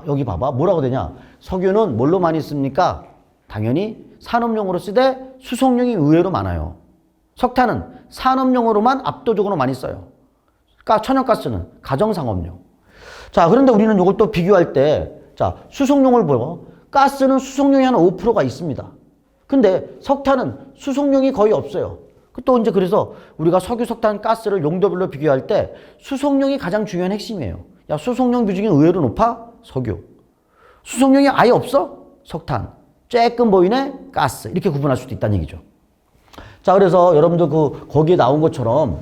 여기 봐봐. 뭐라고 되냐? 석유는 뭘로 많이 씁니까? 당연히 산업용으로 쓰되 수송용이 의외로 많아요. 석탄은 산업용으로만 압도적으로 많이 써요. 그러니까 천연가스는 가정상업용. 자, 그런데 우리는 이걸 또 비교할 때, 자, 수송용을 보고, 가스는 수송용이 한 5%가 있습니다. 근데 석탄은 수송용이 거의 없어요. 또 이제 그래서 우리가 석유, 석탄, 가스를 용도별로 비교할 때 수송용이 가장 중요한 핵심이에요. 야, 수송용 비중이 의외로 높아? 석유. 수송용이 아예 없어? 석탄. 쬐끔 보이네? 가스. 이렇게 구분할 수도 있다는 얘기죠. 자, 그래서 여러분들 거기에 나온 것처럼,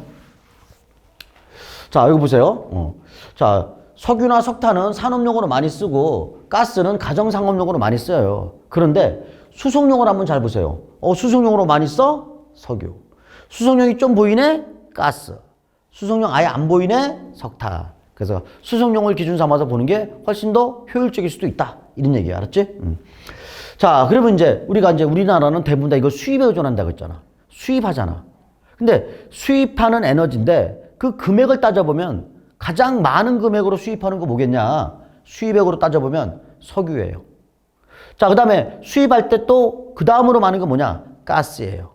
자, 여기 보세요. 자, 석유나 석탄은 산업용으로 많이 쓰고, 가스는 가정상업용으로 많이 써요. 그런데 수송용을 한번 잘 보세요. 수송용으로 많이 써? 석유. 수송용이 좀 보이네? 가스. 수송용 아예 안 보이네? 석탄. 그래서 수송용을 기준 삼아서 보는 게 훨씬 더 효율적일 수도 있다. 이런 얘기야. 알았지? 자, 그러면 이제 우리나라는 대부분 다 이거 수입에 의존한다고 했잖아. 수입하잖아. 근데 수입하는 에너지인데 그 금액을 따져보면 가장 많은 금액으로 수입하는 거 뭐겠냐? 수입액으로 따져보면 석유예요. 자, 그 다음에 수입할 때 또 그 다음으로 많은 건 뭐냐? 가스예요.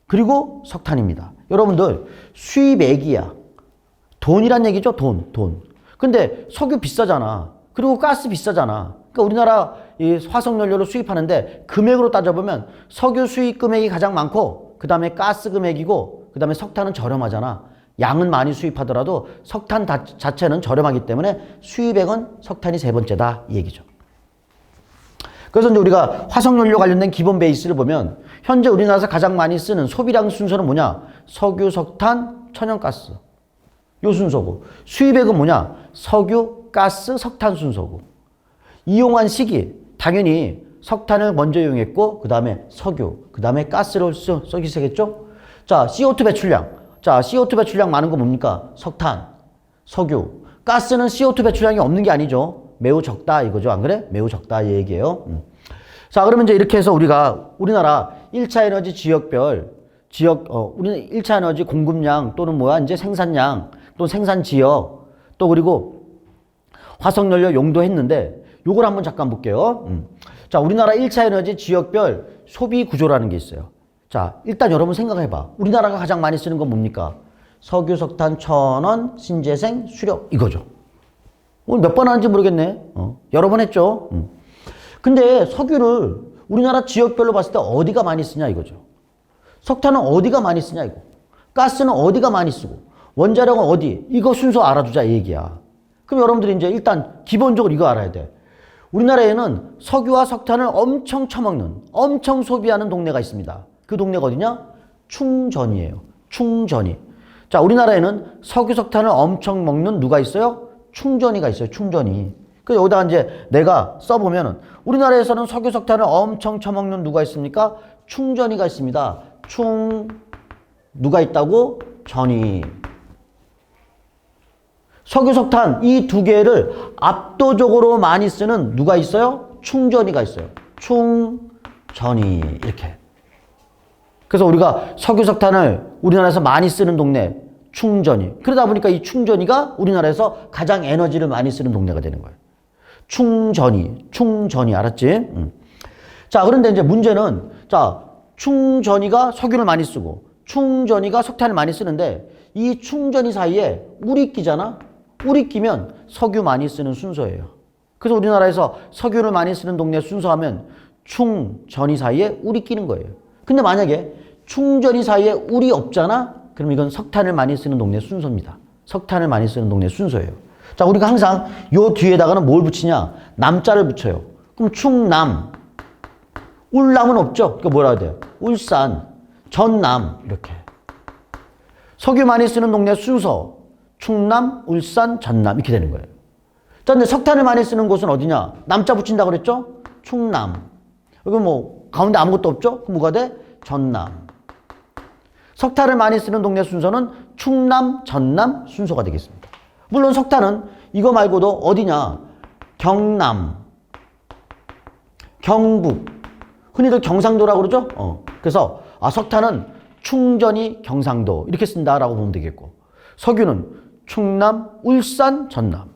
그리고 석탄입니다. 여러분들 수입액이야. 돈이란 얘기죠. 돈. 근데 석유 비싸잖아. 그리고 가스 비싸잖아. 그러니까 우리나라 이 화석연료를 수입하는데 금액으로 따져보면 석유 수입 금액이 가장 많고 그 다음에 가스 금액이고 그 다음에 석탄은 저렴하잖아. 양은 많이 수입하더라도 석탄 자체는 저렴하기 때문에 수입액은 석탄이 세 번째다. 이 얘기죠. 그래서 이제 우리가 화석연료 관련된 기본 베이스를 보면 현재 우리나라에서 가장 많이 쓰는 소비량 순서는 뭐냐? 석유, 석탄, 천연가스. 요 순서고. 수입액은 뭐냐? 석유, 가스, 석탄 순서고. 이용한 시기, 당연히 석탄을 먼저 이용했고 그 다음에 석유, 그 다음에 가스를 쓰기 시작했죠. 자, CO2 배출량. 자, CO2 배출량 많은 거 뭡니까? 석탄, 석유. 가스는 CO2 배출량이 없는 게 아니죠. 매우 적다 이거죠. 안 그래? 매우 적다 이 얘기예요. 자, 그러면 이제 이렇게 해서 우리나라 1차 에너지 지역별 우리는 1차 에너지 공급량 또는 이제 생산량 또 생산 지역 또 그리고 화석연료 용도 했는데 요걸 한번 잠깐 볼게요. 자, 우리나라 1차 에너지 지역별 소비 구조라는 게 있어요. 자, 일단 여러분 생각해봐. 우리나라가 가장 많이 쓰는 건 뭡니까? 석유, 석탄, 천원, 신재생, 수력 이거죠. 오늘 몇 번 하는지 모르겠네. 여러 번 했죠. 근데 석유를 우리나라 지역별로 봤을 때 어디가 많이 쓰냐 이거죠. 석탄은 어디가 많이 쓰냐 이거. 가스는 어디가 많이 쓰고 원자력은 어디. 이거 순서 알아두자 이 얘기야. 그럼 여러분들이 이제 일단 기본적으로 이거 알아야 돼. 우리나라에는 석유와 석탄을 엄청 처먹는 엄청 소비하는 동네가 있습니다. 그 동네가 어디냐? 충전이에요. 충전이. 자, 우리나라에는 석유 석탄을 엄청 먹는 누가 있어요? 충전이가 있어요. 충전이. 그 여기다가 이제 내가 써보면은 우리나라에서는 석유 석탄을 엄청 처먹는 누가 있습니까? 충전이가 있습니다. 누가 있다고? 전이. 석유 석탄 이 두 개를 압도적으로 많이 쓰는 누가 있어요? 충전이가 있어요. 충전이. 이렇게. 그래서 우리가 석유 석탄을 우리나라에서 많이 쓰는 동네 충전이. 그러다 보니까 이 충전이가 우리나라에서 가장 에너지를 많이 쓰는 동네가 되는 거예요. 충전이. 알았지? 자, 그런데 이제 문제는, 자, 충전이가 석유를 많이 쓰고, 충전이가 석탄을 많이 쓰는데, 이 충전이 사이에 우리 끼잖아? 우리 끼면 석유 많이 쓰는 순서예요. 그래서 우리나라에서 석유를 많이 쓰는 동네 순서하면 충전이 사이에 우리 끼는 거예요. 근데 만약에 충전이 사이에 우리 없잖아? 그럼 이건 석탄을 많이 쓰는 동네 순서입니다. 석탄을 많이 쓰는 동네 순서예요. 자, 우리가 항상 요 뒤에다가는 뭘 붙이냐? 남자를 붙여요. 그럼 충남. 울남은 없죠? 그러니까 뭐라 해야 돼요? 울산, 전남 이렇게. 석유 많이 쓰는 동네 순서 충남, 울산, 전남 이렇게 되는 거예요. 자, 근데 석탄을 많이 쓰는 곳은 어디냐? 남자 붙인다고 그랬죠? 충남. 여기 뭐 가운데 아무것도 없죠? 그럼 뭐가 돼? 전남. 석탄을 많이 쓰는 동네 순서는 충남, 전남 순서가 되겠습니다. 물론 석탄은 이거 말고도 어디냐? 경남, 경북, 흔히들 경상도라고 그러죠? 그래서 석탄은 충전이 경상도 이렇게 쓴다라고 보면 되겠고, 석유는 충남, 울산, 전남.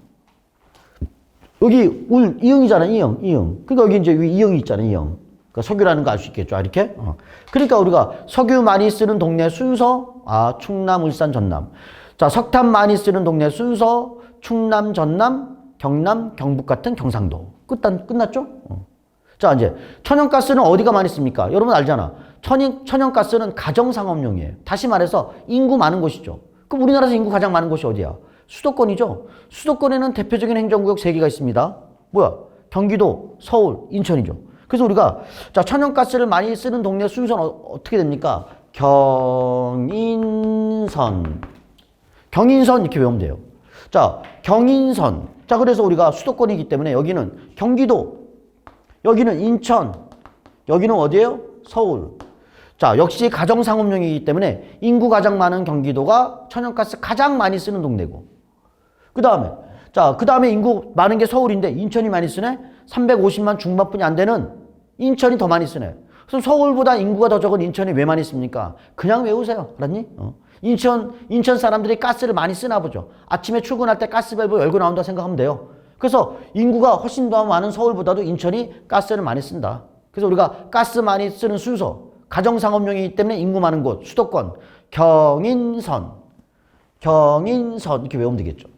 여기 이응이잖아, 이응. 그러니까 여기 이제 이응이 있잖아, 이응. 그러니까 석유라는 거 알 수 있겠죠, 이렇게? 그러니까 우리가 석유 많이 쓰는 동네 순서, 충남, 울산, 전남. 자, 석탄 많이 쓰는 동네 순서, 충남, 전남, 경남, 경북 같은 경상도. 끝났죠? 자, 이제 천연가스는 어디가 많이 씁니까? 여러분 알잖아. 천연가스는 가정상업용이에요. 다시 말해서 인구 많은 곳이죠. 그럼 우리나라에서 인구 가장 많은 곳이 어디야? 수도권이죠. 수도권에는 대표적인 행정구역 3개가 있습니다. 뭐야? 경기도, 서울, 인천이죠. 그래서 우리가 자, 천연가스를 많이 쓰는 동네 순서는 어떻게 됩니까? 경인선. 경인선 이렇게 외우면 돼요. 자, 경인선. 자, 그래서 우리가 수도권이기 때문에 여기는 경기도, 여기는 인천, 여기는 어디예요? 서울. 자, 역시 가정상업용이기 때문에 인구 가장 많은 경기도가 천연가스 가장 많이 쓰는 동네고, 그 다음에 인구 많은 게 서울인데 인천이 많이 쓰네? 350만 중반뿐이 안 되는 인천이 더 많이 쓰네. 그래서 서울보다 인구가 더 적은 인천이 왜 많이 씁니까? 그냥 외우세요. 알았니? 인천 사람들이 가스를 많이 쓰나 보죠. 아침에 출근할 때 가스 밸브 열고 나온다 생각하면 돼요. 그래서 인구가 훨씬 더 많은 서울보다도 인천이 가스를 많이 쓴다. 그래서 우리가 가스 많이 쓰는 순서, 가정상업용이기 때문에 인구 많은 곳, 수도권, 경인선 이렇게 외우면 되겠죠.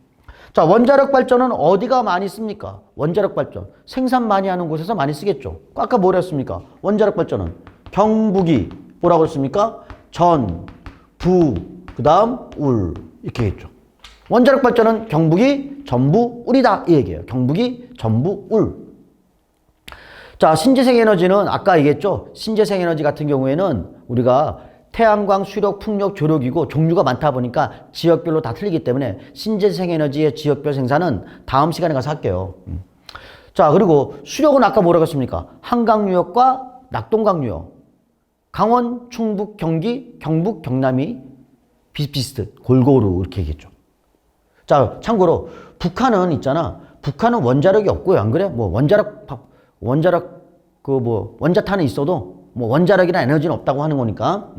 자, 원자력 발전은 어디가 많이 씁니까? 원자력 발전. 생산 많이 하는 곳에서 많이 쓰겠죠. 아까 뭐라 했습니까? 원자력 발전은 경북이 뭐라고 했습니까? 전, 부, 그 다음 울 이렇게 했죠. 원자력 발전은 경북이 전부 울이다 이 얘기예요. 경북이 전부 울. 자, 신재생 에너지는 아까 얘기했죠. 신재생 에너지 같은 경우에는 우리가 태양광, 수력, 풍력, 조력이고 종류가 많다 보니까 지역별로 다 틀리기 때문에 신재생 에너지의 지역별 생산은 다음 시간에 가서 할게요. 자, 그리고 수력은 아까 뭐라고 했습니까? 한강유역과 낙동강유역. 강원, 충북, 경기, 경북, 경남이 비슷비슷 골고루 이렇게 얘기했죠. 자, 참고로 북한은 있잖아. 북한은 원자력이 없고요. 안 그래? 뭐 원자탄은 있어도 뭐 원자력이나 에너지는 없다고 하는 거니까.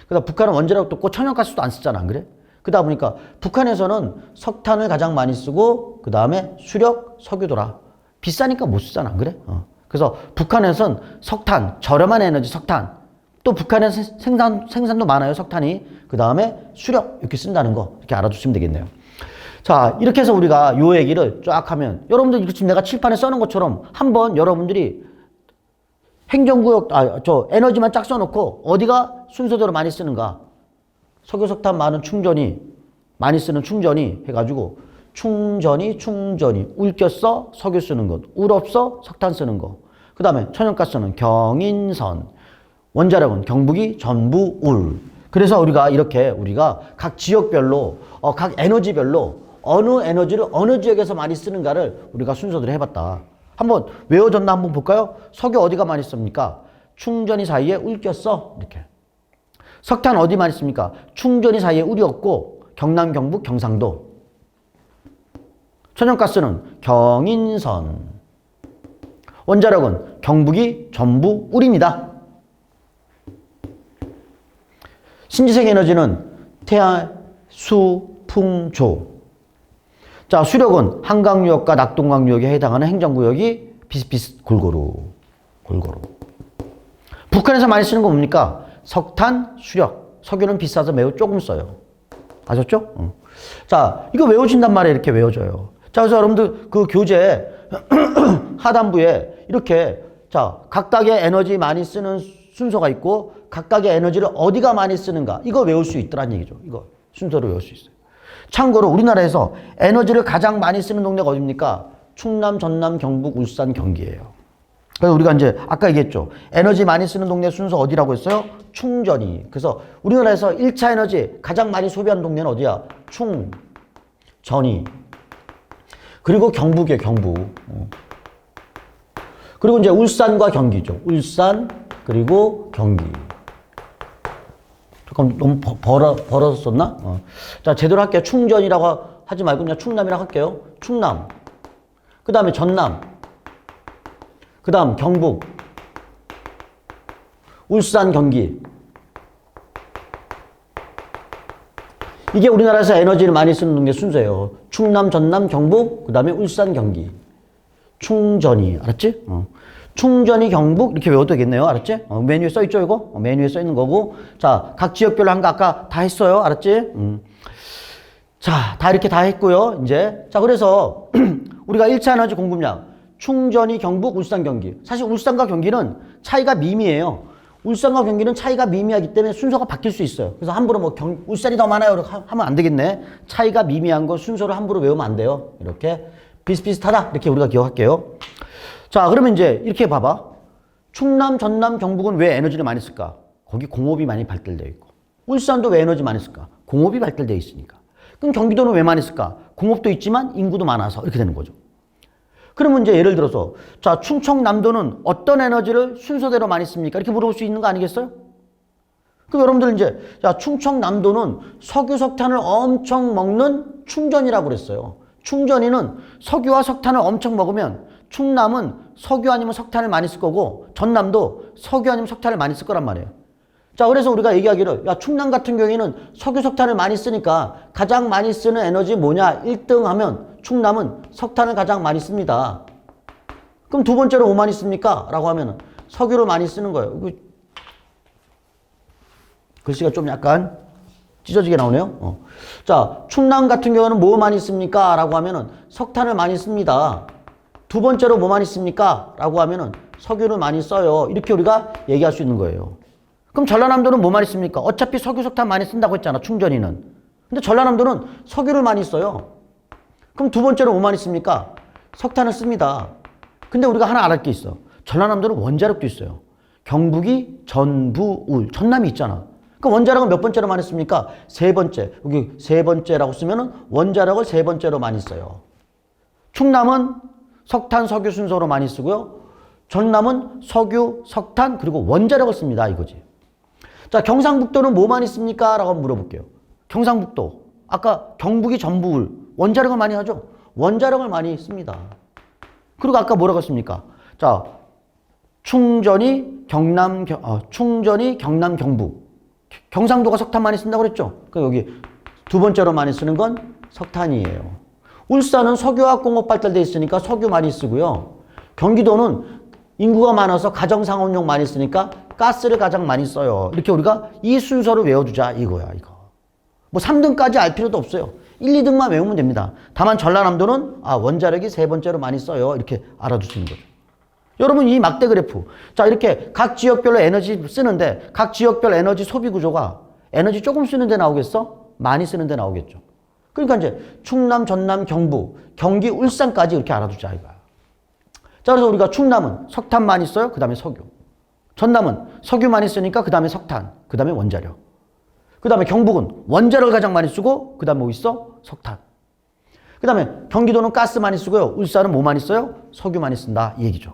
그러다 북한은 원자력도 없고 천연가스도 안 쓰잖아. 안 그래? 그러다 보니까 북한에서는 석탄을 가장 많이 쓰고 그 다음에 수력, 석유더라. 비싸니까 못 쓰잖아. 안 그래? 그래서 북한에서는 석탄, 저렴한 에너지 석탄. 또 북한에서 생산도 많아요. 석탄이. 그 다음에 수력 이렇게 쓴다는 거 이렇게 알아두시면 되겠네요. 자, 이렇게 해서 우리가 요 얘기를 쫙 하면 여러분들 지금 내가 칠판에 써놓은 것처럼 한번 여러분들이 행정구역, 에너지만 쫙 써놓고 어디가 순서대로 많이 쓰는가. 석유, 석탄 많은 많이 쓰는 충전이 해가지고 충전이, 울 꼈어, 석유 쓰는 것. 울 없어, 석탄 쓰는 거. 그 다음에 천연가스는 경인선. 원자력은 경북이 전부 울. 그래서 우리가 각 지역별로, 각 에너지별로 어느 에너지를 어느 지역에서 많이 쓰는가를 우리가 순서대로 해봤다. 한번 외워졌나 한번 볼까요? 석유 어디가 많이 씁니까? 충전이 사이에 울 꼈어. 이렇게. 석탄 어디 많이 씁니까? 충전이 사이에 울이 없고 경남, 경북, 경상도. 천연가스는 경인선. 원자력은 경북이 전부 울입니다. 신재생 에너지는 태양, 수, 풍, 조. 자, 수력은 한강유역과 낙동강유역에 해당하는 행정구역이 비슷비슷 골고루. 북한에서 많이 쓰는 거 뭡니까? 석탄, 수력. 석유는 비싸서 매우 조금 써요. 아셨죠? 자, 이거 외워진단 말이에요. 이렇게 외워져요. 자, 그래서 여러분들 그 교재 하단부에 이렇게 자, 각각의 에너지 많이 쓰는 순서가 있고 각각의 에너지를 어디가 많이 쓰는가 이거 외울 수 있더란 얘기죠. 이거 순서로 외울 수 있어요. 참고로 우리나라에서 에너지를 가장 많이 쓰는 동네가 어디입니까? 충남, 전남, 경북, 울산, 경기예요. 그래서 우리가 이제 아까 얘기했죠. 에너지 많이 쓰는 동네 순서 어디라고 했어요? 충전이. 그래서 우리나라에서 1차 에너지 가장 많이 소비하는 동네는 어디야? 충전이. 그리고 경북이에요, 경북. 그리고 이제 울산과 경기죠. 울산, 그리고 경기. 잠깐 너무 벌어서 썼나? 자, 제대로 할게요. 충전이라고 하지 말고 그냥 충남이라고 할게요. 충남. 그 다음에 전남. 그 다음 경북. 울산, 경기. 이게 우리나라에서 에너지를 많이 쓰는 게 순서예요. 충남, 전남, 경북, 그 다음에 울산, 경기. 충전이. 알았지? 충전이 경북 이렇게 외워도 되겠네요. 알았지? 메뉴에 써있죠 이거? 메뉴에 써있는 거고. 자, 각 지역별로 한 거 아까 다 했어요. 알았지? 자, 다 이렇게 다 했고요. 이제 자, 그래서 우리가 1차 에너지 공급량 충전이 경북, 울산, 경기. 사실 울산과 경기는 차이가 미미해요. 울산과 경기는 차이가 미미하기 때문에 순서가 바뀔 수 있어요. 그래서 함부로 뭐 울산이 더 많아요 이렇게 하면 안 되겠네. 차이가 미미한 거 순서를 함부로 외우면 안 돼요. 이렇게 비슷비슷하다 이렇게 우리가 기억할게요. 자, 그러면 이제 이렇게 봐봐. 충남, 전남, 경북은 왜 에너지를 많이 쓸까? 거기 공업이 많이 발달되어 있고. 울산도 왜 에너지 많이 쓸까? 공업이 발달되어 있으니까. 그럼 경기도는 왜 많이 쓸까? 공업도 있지만 인구도 많아서 이렇게 되는 거죠. 그러면 이제 예를 들어서 자, 충청남도는 어떤 에너지를 순서대로 많이 씁니까? 이렇게 물어볼 수 있는 거 아니겠어요? 그럼 여러분들 이제 자, 충청남도는 석유, 석탄을 엄청 먹는 충전이라고 그랬어요. 충전이는 석유와 석탄을 엄청 먹으면 충남은 석유 아니면 석탄을 많이 쓸 거고 전남도 석유 아니면 석탄을 많이 쓸 거란 말이에요. 자, 그래서 우리가 얘기하기를 야, 충남 같은 경우에는 석유, 석탄을 많이 쓰니까 가장 많이 쓰는 에너지 뭐냐? 1등 하면 충남은 석탄을 가장 많이 씁니다. 그럼 두 번째로 뭐 많이 씁니까? 라고 하면 석유를 많이 쓰는 거예요. 글씨가 좀 약간 찢어지게 나오네요. 자, 충남 같은 경우는 뭐 많이 씁니까? 라고 하면은 석탄을 많이 씁니다. 두 번째로 뭐 많이 씁니까? 라고 하면은 석유를 많이 써요. 이렇게 우리가 얘기할 수 있는 거예요. 그럼 전라남도는 뭐 많이 씁니까? 어차피 석유, 석탄 많이 쓴다고 했잖아, 충전이는. 근데 전라남도는 석유를 많이 써요. 그럼 두 번째로 뭐 많이 씁니까? 석탄을 씁니다. 근데 우리가 하나 알을 게 있어. 전라남도는 원자력도 있어요. 경북이 전부, 울, 전남이 있잖아. 그 원자력은 몇 번째로 많이 씁니까? 세 번째. 여기 세 번째라고 쓰면은 원자력을 세 번째로 많이 써요. 충남은 석탄, 석유 순서로 많이 쓰고요. 전남은 석유, 석탄, 그리고 원자력을 씁니다. 이거지. 자, 경상북도는 뭐 많이 씁니까? 라고 물어볼게요. 경상북도. 아까 경북이 전부, 원자력을 많이 하죠? 원자력을 많이 씁니다. 그리고 아까 뭐라고 했습니까? 자, 충전이 경남, 경북. 경상도가 석탄 많이 쓴다고 그랬죠? 그러니까 여기 두 번째로 많이 쓰는 건 석탄이에요. 울산은 석유화학공업 발달돼 있으니까 석유 많이 쓰고요. 경기도는 인구가 많아서 가정상업용 많이 쓰니까 가스를 가장 많이 써요. 이렇게 우리가 이 순서를 외워두자 이거야, 이거. 뭐 3등까지 알 필요도 없어요. 1, 2등만 외우면 됩니다. 다만 전라남도는 원자력이 세 번째로 많이 써요. 이렇게 알아두시는 거죠. 여러분, 이 막대 그래프. 자, 이렇게 각 지역별로 에너지 쓰는데 각 지역별 에너지 소비 구조가 에너지 조금 쓰는 데 나오겠어? 많이 쓰는 데 나오겠죠. 그러니까 이제 충남, 전남, 경북, 경기, 울산까지 이렇게 알아두자 이거야. 자, 그래서 우리가 충남은 석탄 많이 써요. 그 다음에 석유. 전남은 석유 많이 쓰니까 그 다음에 석탄, 그 다음에 원자력. 그 다음에 경북은 원자력을 가장 많이 쓰고 그 다음에 뭐 있어? 석탄. 그 다음에 경기도는 가스 많이 쓰고요. 울산은 뭐 많이 써요? 석유 많이 쓴다 이 얘기죠.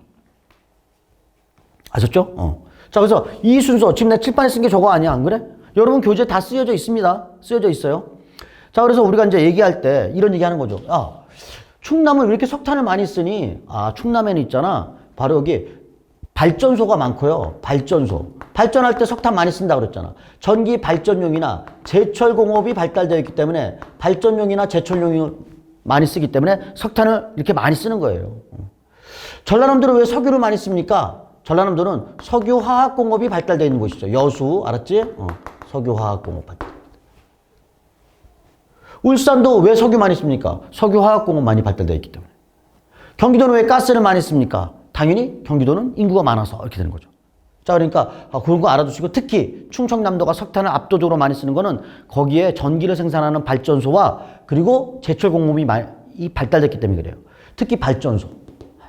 아셨죠? 자, 그래서 이 순서 지금 내 칠판에 쓴 게 저거 아니야, 안 그래? 여러분 교재에 다 쓰여져 있습니다. 쓰여져 있어요. 자, 그래서 우리가 이제 얘기할 때 이런 얘기 하는 거죠. 충남은 왜 이렇게 석탄을 많이 쓰니? 충남에는 있잖아. 바로 여기 발전소가 많고요. 발전소. 발전할 때 석탄 많이 쓴다 그랬잖아. 전기 발전용이나 제철 공업이 발달되어 있기 때문에 발전용이나 제철용을 많이 쓰기 때문에 석탄을 이렇게 많이 쓰는 거예요. 전라남도는 왜 석유를 많이 씁니까? 전라남도는 석유화학공업이 발달되어 있는 곳이죠. 여수, 알았지? 석유화학공업 발달. 울산도 왜 석유 많이 씁니까? 석유화학공업 많이 발달되어 있기 때문에. 경기도는 왜 가스를 많이 씁니까? 당연히 경기도는 인구가 많아서 이렇게 되는 거죠. 자, 그러니까 그런 거 알아두시고 특히 충청남도가 석탄을 압도적으로 많이 쓰는 거는 거기에 전기를 생산하는 발전소와 그리고 제철 공업이 발달됐기 때문에 그래요. 특히 발전소.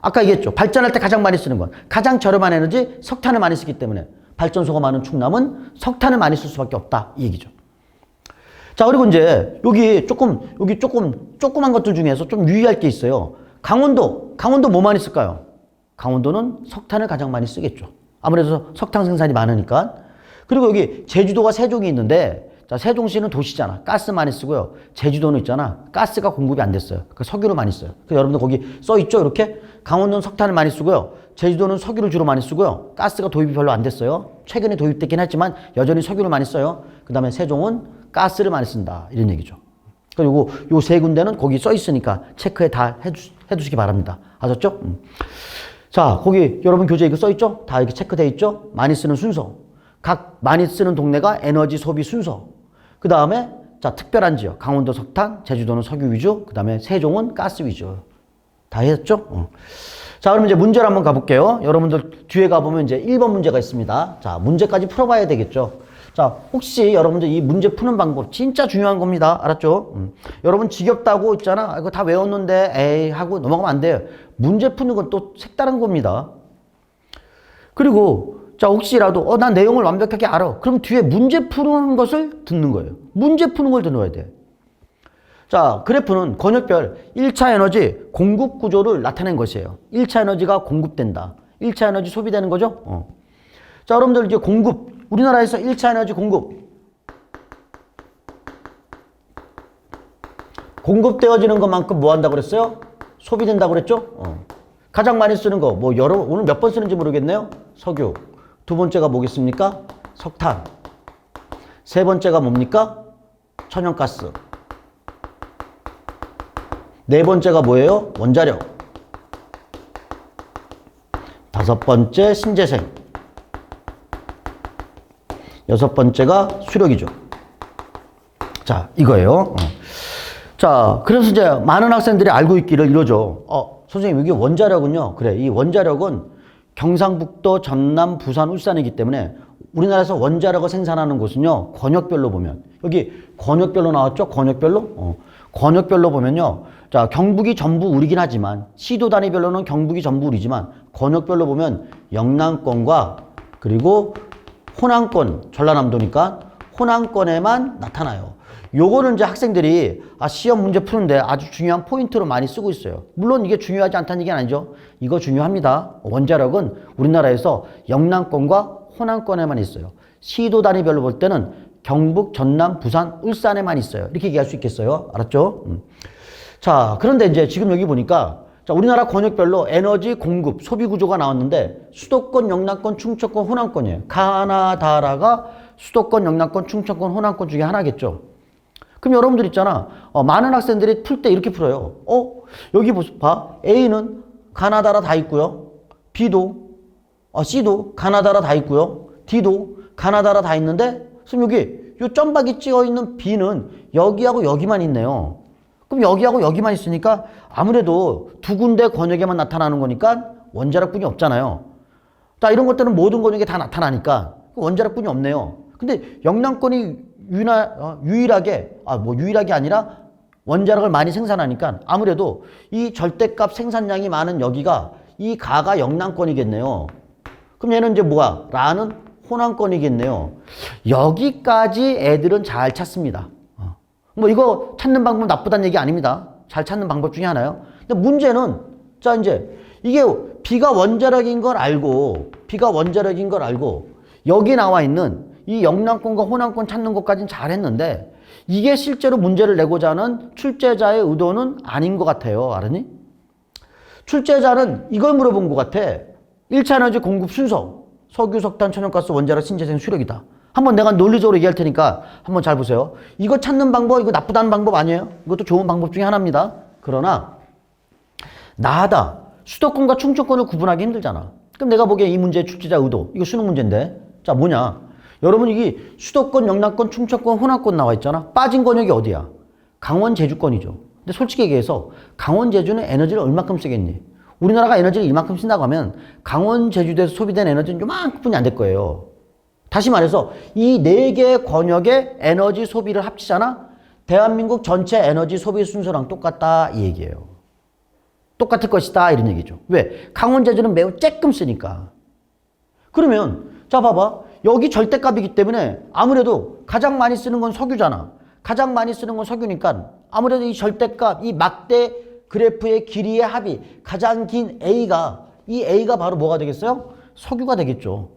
아까 얘기했죠. 발전할 때 가장 많이 쓰는 건 가장 저렴한 에너지 석탄을 많이 쓰기 때문에 발전소가 많은 충남은 석탄을 많이 쓸 수밖에 없다. 이 얘기죠. 자, 그리고 이제 여기 조그만 것들 중에서 좀 유의할 게 있어요. 강원도 뭐 많이 쓸까요? 강원도는 석탄을 가장 많이 쓰겠죠. 아무래도 석탄 생산이 많으니까. 그리고 여기 제주도가 세종이 있는데, 자, 세종시는 도시잖아. 가스 많이 쓰고요. 제주도는 있잖아. 가스가 공급이 안 됐어요. 그러니까 석유를 많이 써요. 그래서 여러분들 거기 써 있죠? 이렇게. 강원도는 석탄을 많이 쓰고요. 제주도는 석유를 주로 많이 쓰고요. 가스가 도입이 별로 안 됐어요. 최근에 도입됐긴 했지만 여전히 석유를 많이 써요. 그 다음에 세종은 가스를 많이 쓴다. 이런 얘기죠. 그리고 요 세 군데는 거기 써 있으니까 체크해 다 해두시기 바랍니다. 아셨죠? 자, 거기 여러분 교재 이거 써 있죠? 다 이렇게 체크돼 있죠? 많이 쓰는 순서. 각 많이 쓰는 동네가 에너지 소비 순서. 그 다음에 자, 특별한 지역. 강원도 석탄, 제주도는 석유 위주, 그 다음에 세종은 가스 위주. 다 했죠? 자, 그럼 이제 문제를 한번 가볼게요. 여러분들 뒤에 가보면 이제 1번 문제가 있습니다. 자, 문제까지 풀어봐야 되겠죠? 자, 혹시 여러분들 이 문제 푸는 방법 진짜 중요한 겁니다. 알았죠? 여러분 지겹다고 있잖아. 이거 다 외웠는데 에이 하고 넘어가면 안 돼요. 문제 푸는 건 또 색다른 겁니다. 그리고 자, 혹시라도 난 내용을 완벽하게 알아. 그럼 뒤에 문제 푸는 것을 듣는 거예요. 문제 푸는 걸 들어야 돼. 자, 그래프는 권역별 1차 에너지 공급 구조를 나타낸 것이에요. 1차 에너지가 공급된다. 1차 에너지 소비되는 거죠? 자, 여러분들 이제 공급. 우리나라에서 1차 에너지 공급되어지는 것만큼 뭐 한다고 그랬어요? 소비된다고 그랬죠? 가장 많이 쓰는 거, 뭐 오늘 몇 번 쓰는지 모르겠네요. 석유. 두 번째가 뭐겠습니까? 석탄. 세 번째가 뭡니까? 천연가스. 네 번째가 뭐예요? 원자력. 다섯 번째 신재생. 여섯 번째가 수력이죠. 자, 이거예요. 자, 그래서 이제 많은 학생들이 알고 있기를 이러죠. 선생님, 여기 원자력은요. 그래, 이 원자력은 경상북도, 전남, 부산, 울산이기 때문에 우리나라에서 원자력을 생산하는 곳은요. 권역별로 보면. 여기 권역별로 나왔죠? 권역별로? 권역별로 보면요. 자, 경북이 전부 우리긴 하지만 시도 단위별로는 경북이 전부 우리지만 권역별로 보면 영남권과 그리고 호남권, 전라남도니까 호남권에만 나타나요. 요거는 이제 학생들이 시험 문제 푸는데 아주 중요한 포인트로 많이 쓰고 있어요. 물론 이게 중요하지 않다는 얘기는 아니죠. 이거 중요합니다. 원자력은 우리나라에서 영남권과 호남권에만 있어요. 시도 단위별로 볼 때는 경북, 전남, 부산, 울산에만 있어요. 이렇게 얘기할 수 있겠어요. 알았죠? 자, 그런데 이제 지금 여기 보니까 자, 우리나라 권역별로 에너지 공급, 소비 구조가 나왔는데 수도권, 영남권, 충청권, 호남권이에요. 가나다라가 수도권, 영남권, 충청권, 호남권 중에 하나겠죠. 그럼 여러분들 있잖아. 많은 학생들이 풀 때 이렇게 풀어요. 여기 봐. A는 가나다라 다 있고요. B도, C도 가나다라 다 있고요. D도 가나다라 다 있는데 그럼 여기 요 점박이 찍어 있는 B는 여기하고 여기만 있네요. 그럼 여기하고 여기만 있으니까 아무래도 두 군데 권역에만 나타나는 거니까 원자력뿐이 없잖아요. 자, 이런 것들은 모든 권역에 다 나타나니까 원자력뿐이 없네요. 근데 영남권이 유일하게 아니라 원자력을 많이 생산하니까 아무래도 이 절대값 생산량이 많은 여기가 이 가가 영남권이겠네요. 그럼 얘는 이제 뭐야? 라는 호남권이겠네요. 여기까지 애들은 잘 찾습니다. 뭐 이거 찾는 방법 나쁘다는 얘기 아닙니다. 잘 찾는 방법 중에 하나요. 근데 문제는 자 이제 이게 B가 원자력인 걸 알고 여기 나와 있는 이 영남권과 호남권 찾는 것까지는 잘했는데 이게 실제로 문제를 내고자 하는 출제자의 의도는 아닌 것 같아요. 알았니? 출제자는 이걸 물어본 것 같아. 1차 에너지 공급 순서. 석유, 석탄, 천연가스, 원자력, 신재생, 수력이다. 한번 내가 논리적으로 얘기할 테니까 한번 잘 보세요. 이거 찾는 방법, 이거 나쁘다는 방법 아니에요. 이것도 좋은 방법 중에 하나입니다. 그러나 나하다. 수도권과 충청권을 구분하기 힘들잖아. 그럼 내가 보기에 이 문제의 출제자 의도. 이거 수능 문제인데. 자, 뭐냐. 여러분 이게 수도권, 영남권, 충청권, 호남권 나와 있잖아. 빠진 권역이 어디야? 강원, 제주권이죠. 근데 솔직히 얘기해서 강원, 제주는 에너지를 얼마큼 쓰겠니? 우리나라가 에너지를 이만큼 쓴다고 하면 강원, 제주도에서 소비된 에너지는 요만큼뿐이 안 될 거예요. 다시 말해서 이 네 개의 권역의 에너지 소비를 합치잖아. 대한민국 전체 에너지 소비 순서랑 똑같다 이 얘기예요. 똑같을 것이다 이런 얘기죠. 왜? 강원 제주는 매우 쬐끔 쓰니까. 그러면 자 봐봐. 여기 절대값이기 때문에 아무래도 가장 많이 쓰는 건 석유잖아. 가장 많이 쓰는 건 석유니까 아무래도 이 절대값, 이 막대 그래프의 길이의 합이 가장 긴 이 A가 바로 뭐가 되겠어요? 석유가 되겠죠.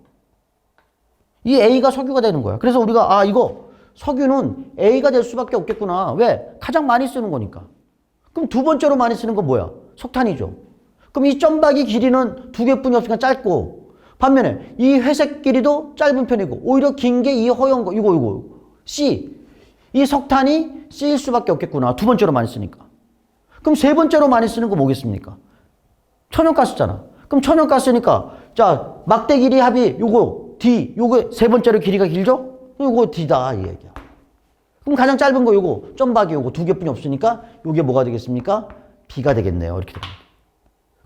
이 A가 석유가 되는 거야. 그래서 우리가 이거 석유는 A가 될 수밖에 없겠구나. 왜? 가장 많이 쓰는 거니까. 그럼 두 번째로 많이 쓰는 건 뭐야? 석탄이죠. 그럼 이 점박이 길이는 두 개뿐이 없으니까 짧고 반면에 이 회색 길이도 짧은 편이고 오히려 긴 게 이 허연 거 이거 C. 이 석탄이 C일 수밖에 없겠구나. 두 번째로 많이 쓰니까. 그럼 세 번째로 많이 쓰는 거 뭐겠습니까? 천연가스잖아. 그럼 천연가스니까 자 막대 길이 합이 요거 D 요거 세 번째로 길이가 길죠? 요거 D다 이 얘기야. 그럼 가장 짧은 거 요거 점박이 요거 두 개뿐이 없으니까 요게 뭐가 되겠습니까? B가 되겠네요. 이렇게 됩니다.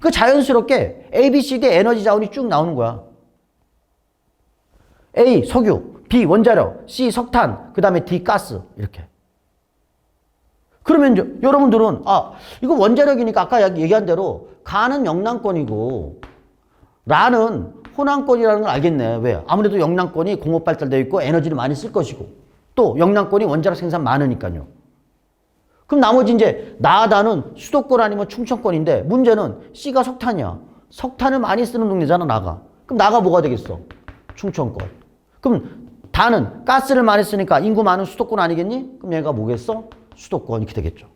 그 자연스럽게 A, B, C, D 에너지 자원이 쭉 나오는 거야. A 석유, B 원자력, C 석탄, 그 다음에 D 가스 이렇게. 그러면 여러분들은 이거 원자력이니까 아까 얘기한 대로 가는 영남권이고 라는 호남권이라는 걸 알겠네. 왜? 아무래도 영남권이 공업 발달되어 있고 에너지를 많이 쓸 것이고 또 영남권이 원자력 생산 많으니까요. 그럼 나머지 이제 나다는 수도권 아니면 충청권인데 문제는 C가 석탄이야. 석탄을 많이 쓰는 동네잖아 나가. 그럼 나가 뭐가 되겠어? 충청권. 그럼 다는 가스를 많이 쓰니까 인구 많은 수도권 아니겠니? 그럼 얘가 뭐겠어? 수도권 이렇게 되겠죠.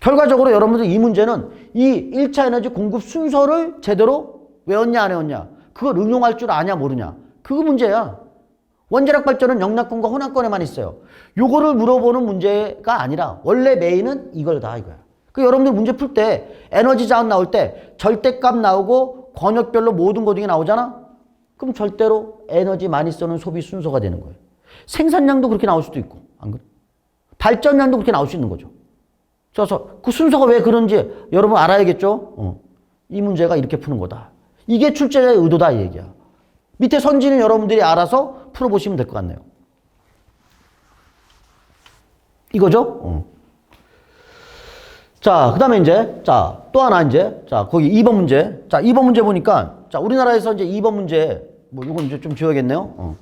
결과적으로 여러분들 이 문제는 이 1차 에너지 공급 순서를 제대로 외웠냐 안 외웠냐 그걸 응용할 줄 아냐 모르냐 그거 문제야. 원자력 발전은 영남권과 호남권에만 있어요. 요거를 물어보는 문제가 아니라 원래 메인은 이걸다 이거야. 그 여러분들 문제 풀 때 에너지 자원 나올 때 절대값 나오고 권역별로 모든 거 등이 나오잖아. 그럼 절대로 에너지 많이 쓰는 소비 순서가 되는 거예요. 생산량도 그렇게 나올 수도 있고 안 그래? 발전량도 그렇게 나올 수 있는 거죠. 그래서 그 순서가 왜 그런지 여러분 알아야겠죠? 이 문제가 이렇게 푸는 거다. 이게 출제자의 의도다 이 얘기야. 밑에 선지는 여러분들이 알아서 풀어보시면 될 것 같네요. 이거죠? 자, 그 다음에 이제, 자, 또 하나 이제, 자, 거기 2번 문제. 자, 2번 문제 보니까, 자, 우리나라에서 이제 2번 문제, 뭐, 이건 이제 좀 지워야겠네요.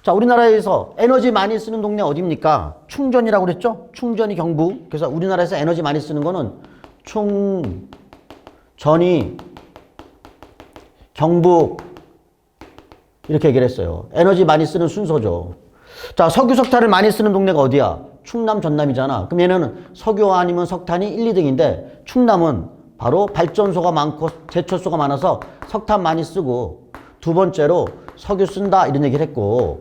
자, 우리나라에서 에너지 많이 쓰는 동네 어디입니까? 충전이라고 그랬죠? 충전이 경북. 그래서 우리나라에서 에너지 많이 쓰는 거는 충전이 경북. 이렇게 얘기를 했어요. 에너지 많이 쓰는 순서죠. 자, 석유, 석탄을 많이 쓰는 동네가 어디야? 충남, 전남이잖아. 그럼 얘는 석유 아니면 석탄이 1, 2등인데 충남은 바로 발전소가 많고 제철소가 많아서 석탄 많이 쓰고 두 번째로 석유 쓴다 이런 얘기를 했고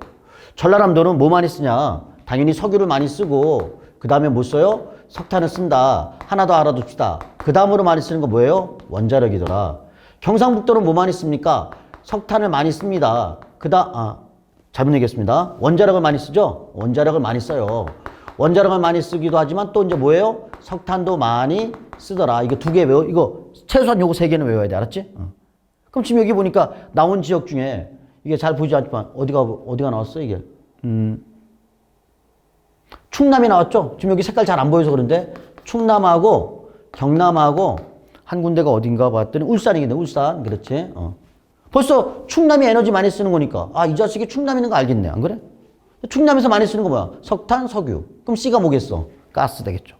전라남도는 뭐 많이 쓰냐? 당연히 석유를 많이 쓰고 그 다음에 뭐 써요? 석탄을 쓴다. 하나 더 알아둡시다. 그 다음으로 많이 쓰는 거 뭐예요? 원자력이더라. 경상북도는 뭐 많이 씁니까? 석탄을 많이 씁니다. 잘못 얘기했습니다. 원자력을 많이 쓰죠? 원자력을 많이 써요. 원자력을 많이 쓰기도 하지만 또 이제 뭐예요? 석탄도 많이 쓰더라. 이거 두 개 이거 최소한 요거 세 개는 외워야 돼. 알았지? 그럼 지금 여기 보니까 나온 지역 중에 이게 잘 보이지 않지만 어디가 나왔어 이게? 충남이 나왔죠? 지금 여기 색깔 잘 안 보여서 그런데 충남하고 경남하고 한 군데가 어딘가 봤더니 울산이겠네. 울산. 그렇지? 벌써 충남이 에너지 많이 쓰는 거니까 이 자식이 충남 있는 거 알겠네. 안 그래? 충남에서 많이 쓰는 거 뭐야? 석탄, 석유. 그럼 C가 뭐겠어? 가스 되겠죠.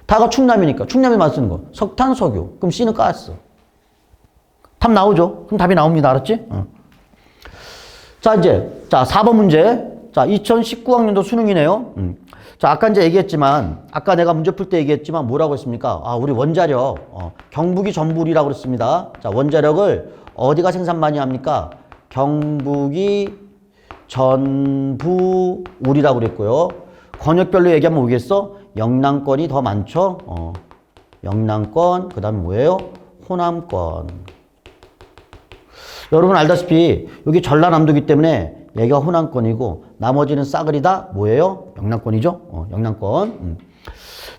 다가 충남이니까 충남이 많이 쓰는 거 석탄, 석유. 그럼 C는 가스. 답 나오죠? 그럼 답이 나옵니다. 알았지? 자, 이제 4번 문제. 자, 2019학년도 수능이네요. 자, 아까 이제 얘기했지만, 아까 내가 문제 풀 때 얘기했지만 뭐라고 했습니까? 우리 원자력, 경북이 전부울이라고 그랬습니다. 자, 원자력을 어디가 생산 많이 합니까? 경북이 전부울이라고 그랬고요. 권역별로 얘기하면 뭐겠어? 영남권이 더 많죠? 영남권, 그 다음에 뭐예요? 호남권. 여러분 알다시피 여기 전라남도이기 때문에 얘가 호남권이고 나머지는 싸그리다 뭐예요? 영남권이죠? 영남권.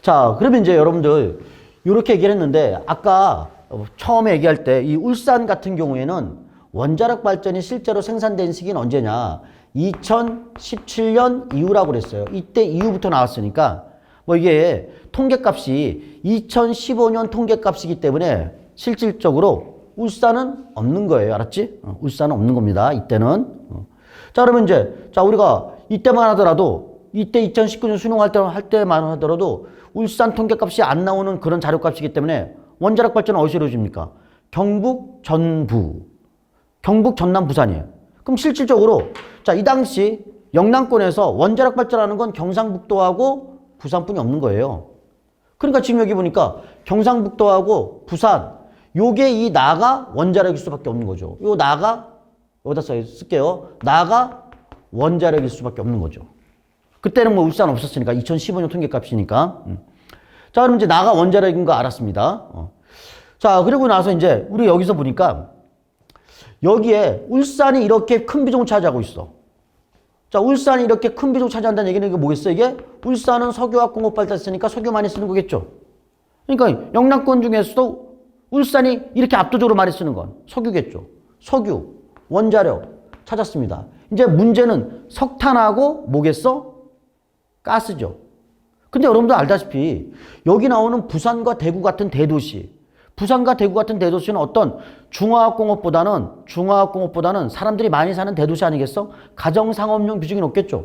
자, 그러면 이제 여러분들 이렇게 얘기를 했는데 아까 처음에 얘기할 때 이 울산 같은 경우에는 원자력 발전이 실제로 생산된 시기는 언제냐? 2017년 이후라고 그랬어요. 이때 이후부터 나왔으니까 뭐 이게 통계값이 2015년 통계값이기 때문에 실질적으로 울산은 없는 거예요. 알았지? 울산은 없는 겁니다. 이때는. 자, 그러면 이제, 자, 우리가 이때만 하더라도, 이때 2019년 수능할 때만 하더라도 울산 통계값이 안 나오는 그런 자료값이기 때문에 원자력 발전은 어디서 이루어집니까? 경북, 전부. 경북, 전남, 부산이에요. 그럼 실질적으로, 자, 이 당시 영남권에서 원자력 발전하는 건 경상북도하고 부산뿐이 없는 거예요. 그러니까 지금 여기 보니까 경상북도하고 부산, 요게 이 나가 원자력일 수밖에 없는 거죠. 요 나가, 여기다 쓸게요. 나가 원자력일 수밖에 없는 거죠. 그때는 뭐 울산 없었으니까, 2015년 통계값이니까. 자, 그럼 이제 나가 원자력인 거 알았습니다. 자, 그리고 나서 이제 우리 여기서 보니까 여기에 울산이 이렇게 큰 비중을 차지하고 있어. 자, 울산이 이렇게 큰 비중을 차지한다는 얘기는 이게 뭐겠어? 이게 울산은 석유화학 공업 발달했으니까 석유 많이 쓰는 거겠죠. 그러니까 영남권 중에서도 울산이 이렇게 압도적으로 많이 쓰는 건 석유겠죠. 석유, 원자력 찾았습니다. 이제 문제는 석탄하고 뭐겠어? 가스죠. 근데 여러분들 알다시피 여기 나오는 부산과 대구 같은 대도시, 부산과 대구 같은 대도시는 어떤 중화학공업보다는 사람들이 많이 사는 대도시 아니겠어? 가정상업용 비중이 높겠죠.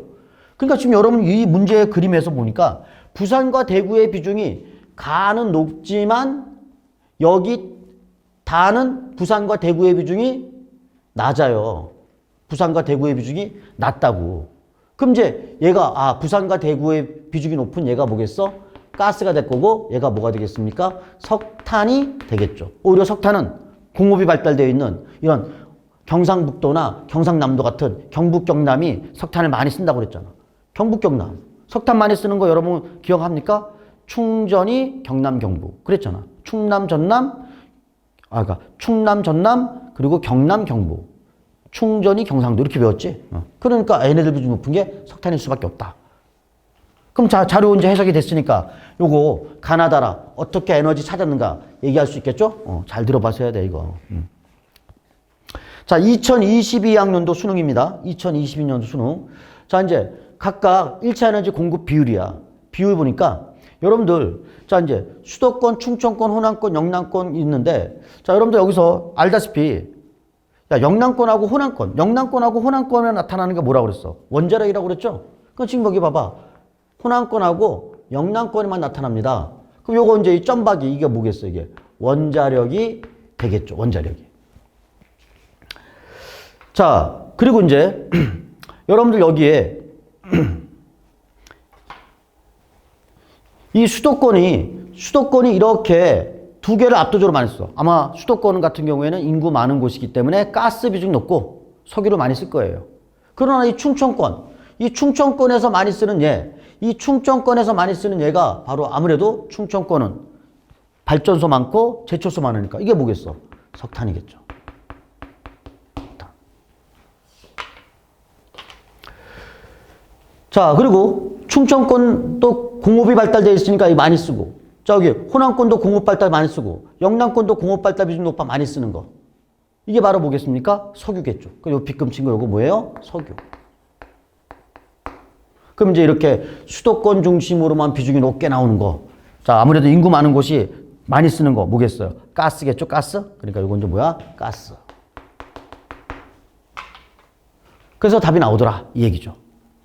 그러니까 지금 여러분 이 문제의 그림에서 보니까 부산과 대구의 비중이 가는 높지만 여기 다는 부산과 대구의 비중이 낮아요. 부산과 대구의 비중이 낮다고. 그럼 이제 얘가 부산과 대구의 비중이 높은 얘가 뭐겠어? 가스가 될 거고 얘가 뭐가 되겠습니까? 석탄이 되겠죠. 오히려 석탄은 공업이 발달되어 있는 이런 경상북도나 경상남도 같은 경북, 경남이 석탄을 많이 쓴다고 그랬잖아. 경북, 경남. 석탄 많이 쓰는 거 여러분 기억합니까? 충전이 경남, 경북. 그랬잖아. 충남, 전남, 그리고 경남, 경북. 충전이 경상도 이렇게 배웠지. 그러니까 얘네들 비중 높은 게 석탄일 수밖에 없다. 그럼 자료 이제 해석이 됐으니까 요거 가나다라 어떻게 에너지 찾았는가 얘기할 수 있겠죠? 잘 들어봐서 돼 이거. 자, 2022학년도 수능입니다. 2022년도 수능. 자, 이제 각각 1차 에너지 공급 비율이야. 비율 보니까 여러분들 자, 이제 수도권, 충청권, 호남권, 영남권 있는데 자, 여러분들 여기서 알다시피 야, 영남권하고 호남권에 나타나는 게 뭐라고 그랬어? 원자력이라고 그랬죠? 그럼 지금 여기 봐봐. 호남권하고 영남권에만 나타납니다. 그럼 요거 이제 이 점박이 이게 뭐겠어? 이게 원자력이 되겠죠. 원자력이. 자, 그리고 이제 여러분들 여기에 이 수도권이 이렇게 두 개를 압도적으로 많이 써. 아마 수도권 같은 경우에는 인구 많은 곳이기 때문에 가스 비중이 높고 석유를 많이 쓸 거예요. 그러나 이 충청권에서 많이 쓰는 이 충청권에서 많이 쓰는 얘가 바로 아무래도 충청권은 발전소 많고 제초소 많으니까 이게 뭐겠어? 석탄이겠죠. 석탄. 자, 그리고 충청권도 공업이 발달되어 있으니까 많이 쓰고 저기 호남권도 공업 발달 많이 쓰고 영남권도 공업 발달 비중 높아 많이 쓰는 거. 이게 바로 뭐겠습니까? 석유겠죠. 그 요 빗금 친 거 요거 뭐예요? 석유. 그럼 이제 이렇게 수도권 중심으로만 비중이 높게 나오는 거. 자, 아무래도 인구 많은 곳이 많이 쓰는 거 뭐겠어요? 가스겠죠? 가스? 그러니까 요건 이제 뭐야? 가스. 그래서 답이 나오더라. 이 얘기죠.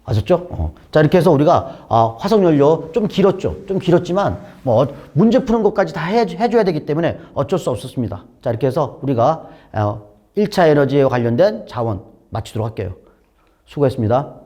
아셨죠? 자, 이렇게 해서 우리가 화석연료 좀 길었죠. 좀 길었지만 뭐 문제 푸는 것까지 다 해줘야 되기 때문에 어쩔 수 없었습니다. 자, 이렇게 해서 우리가 1차 에너지에 관련된 자원 마치도록 할게요. 수고했습니다.